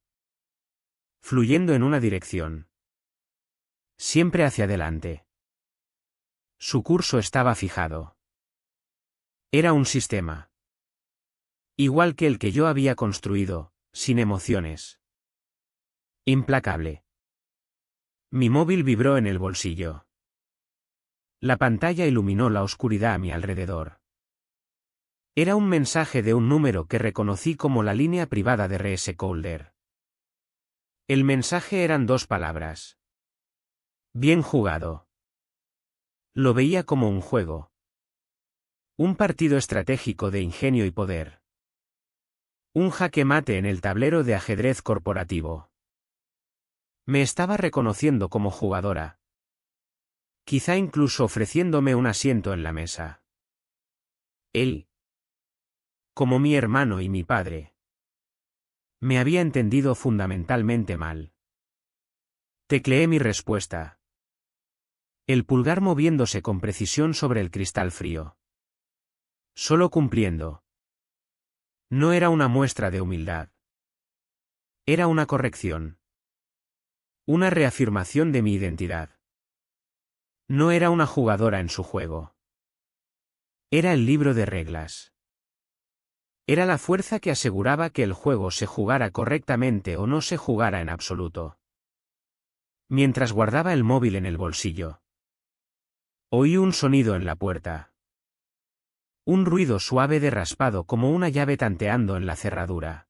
Fluyendo en una dirección. Siempre hacia adelante. Su curso estaba fijado. Era un sistema. Igual que el que yo había construido, sin emociones. Implacable. Mi móvil vibró en el bolsillo. La pantalla iluminó la oscuridad a mi alrededor. Era un mensaje de un número que reconocí como la línea privada de R.S. Calder. El mensaje eran 2 palabras. Bien jugado. Lo veía como un juego. Un partido estratégico de ingenio y poder. Un jaque mate en el tablero de ajedrez corporativo. Me estaba reconociendo como jugadora. Quizá incluso ofreciéndome un asiento en la mesa. Él, como mi hermano y mi padre, me había entendido fundamentalmente mal. Tecleé mi respuesta. El pulgar moviéndose con precisión sobre el cristal frío. Solo cumpliendo. No era una muestra de humildad. Era una corrección. Una reafirmación de mi identidad. No era una jugadora en su juego. Era el libro de reglas. Era la fuerza que aseguraba que el juego se jugara correctamente o no se jugara en absoluto. Mientras guardaba el móvil en el bolsillo, oí un sonido en la puerta. Un ruido suave de raspado como una llave tanteando en la cerradura.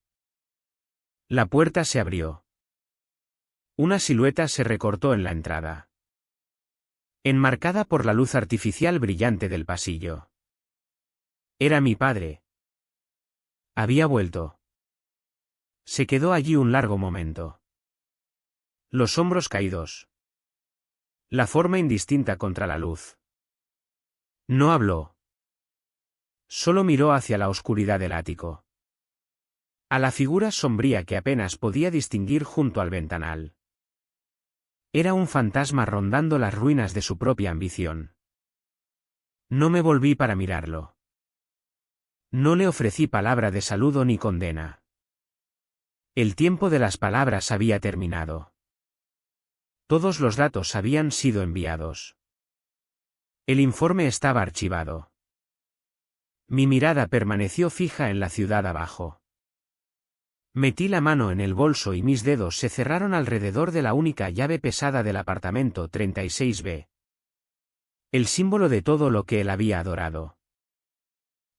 La puerta se abrió. Una silueta se recortó en la entrada, enmarcada por la luz artificial brillante del pasillo. Era mi padre. Había vuelto. Se quedó allí un largo momento. Los hombros caídos. La forma indistinta contra la luz. No habló. Solo miró hacia la oscuridad del ático. A la figura sombría que apenas podía distinguir junto al ventanal. Era un fantasma rondando las ruinas de su propia ambición. No me volví para mirarlo. No le ofrecí palabra de saludo ni condena. El tiempo de las palabras había terminado. Todos los datos habían sido enviados. El informe estaba archivado. Mi mirada permaneció fija en la ciudad abajo. Metí la mano en el bolso y mis dedos se cerraron alrededor de la única llave pesada del apartamento 36B. El símbolo de todo lo que él había adorado.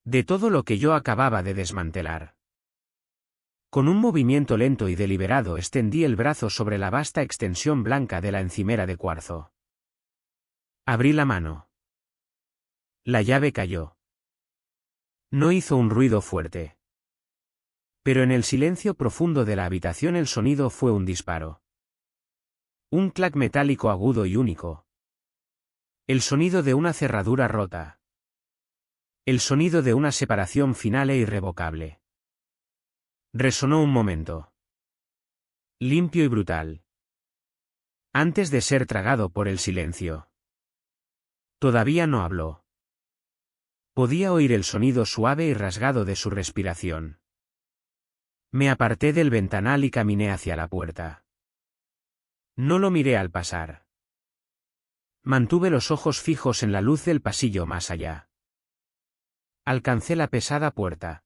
De todo lo que yo acababa de desmantelar. Con un movimiento lento y deliberado extendí el brazo sobre la vasta extensión blanca de la encimera de cuarzo. Abrí la mano. La llave cayó. No hizo un ruido fuerte. Pero en el silencio profundo de la habitación el sonido fue un disparo. Un clac metálico agudo y único. El sonido de una cerradura rota. El sonido de una separación final e irrevocable. Resonó un momento. Limpio y brutal. Antes de ser tragado por el silencio. Todavía no habló. Podía oír el sonido suave y rasgado de su respiración. Me aparté del ventanal y caminé hacia la puerta. No lo miré al pasar. Mantuve los ojos fijos en la luz del pasillo más allá. Alcancé la pesada puerta.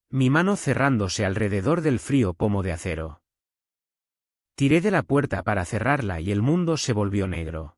Mi mano cerrándose alrededor del frío pomo de acero. Tiré de la puerta para cerrarla y el mundo se volvió negro.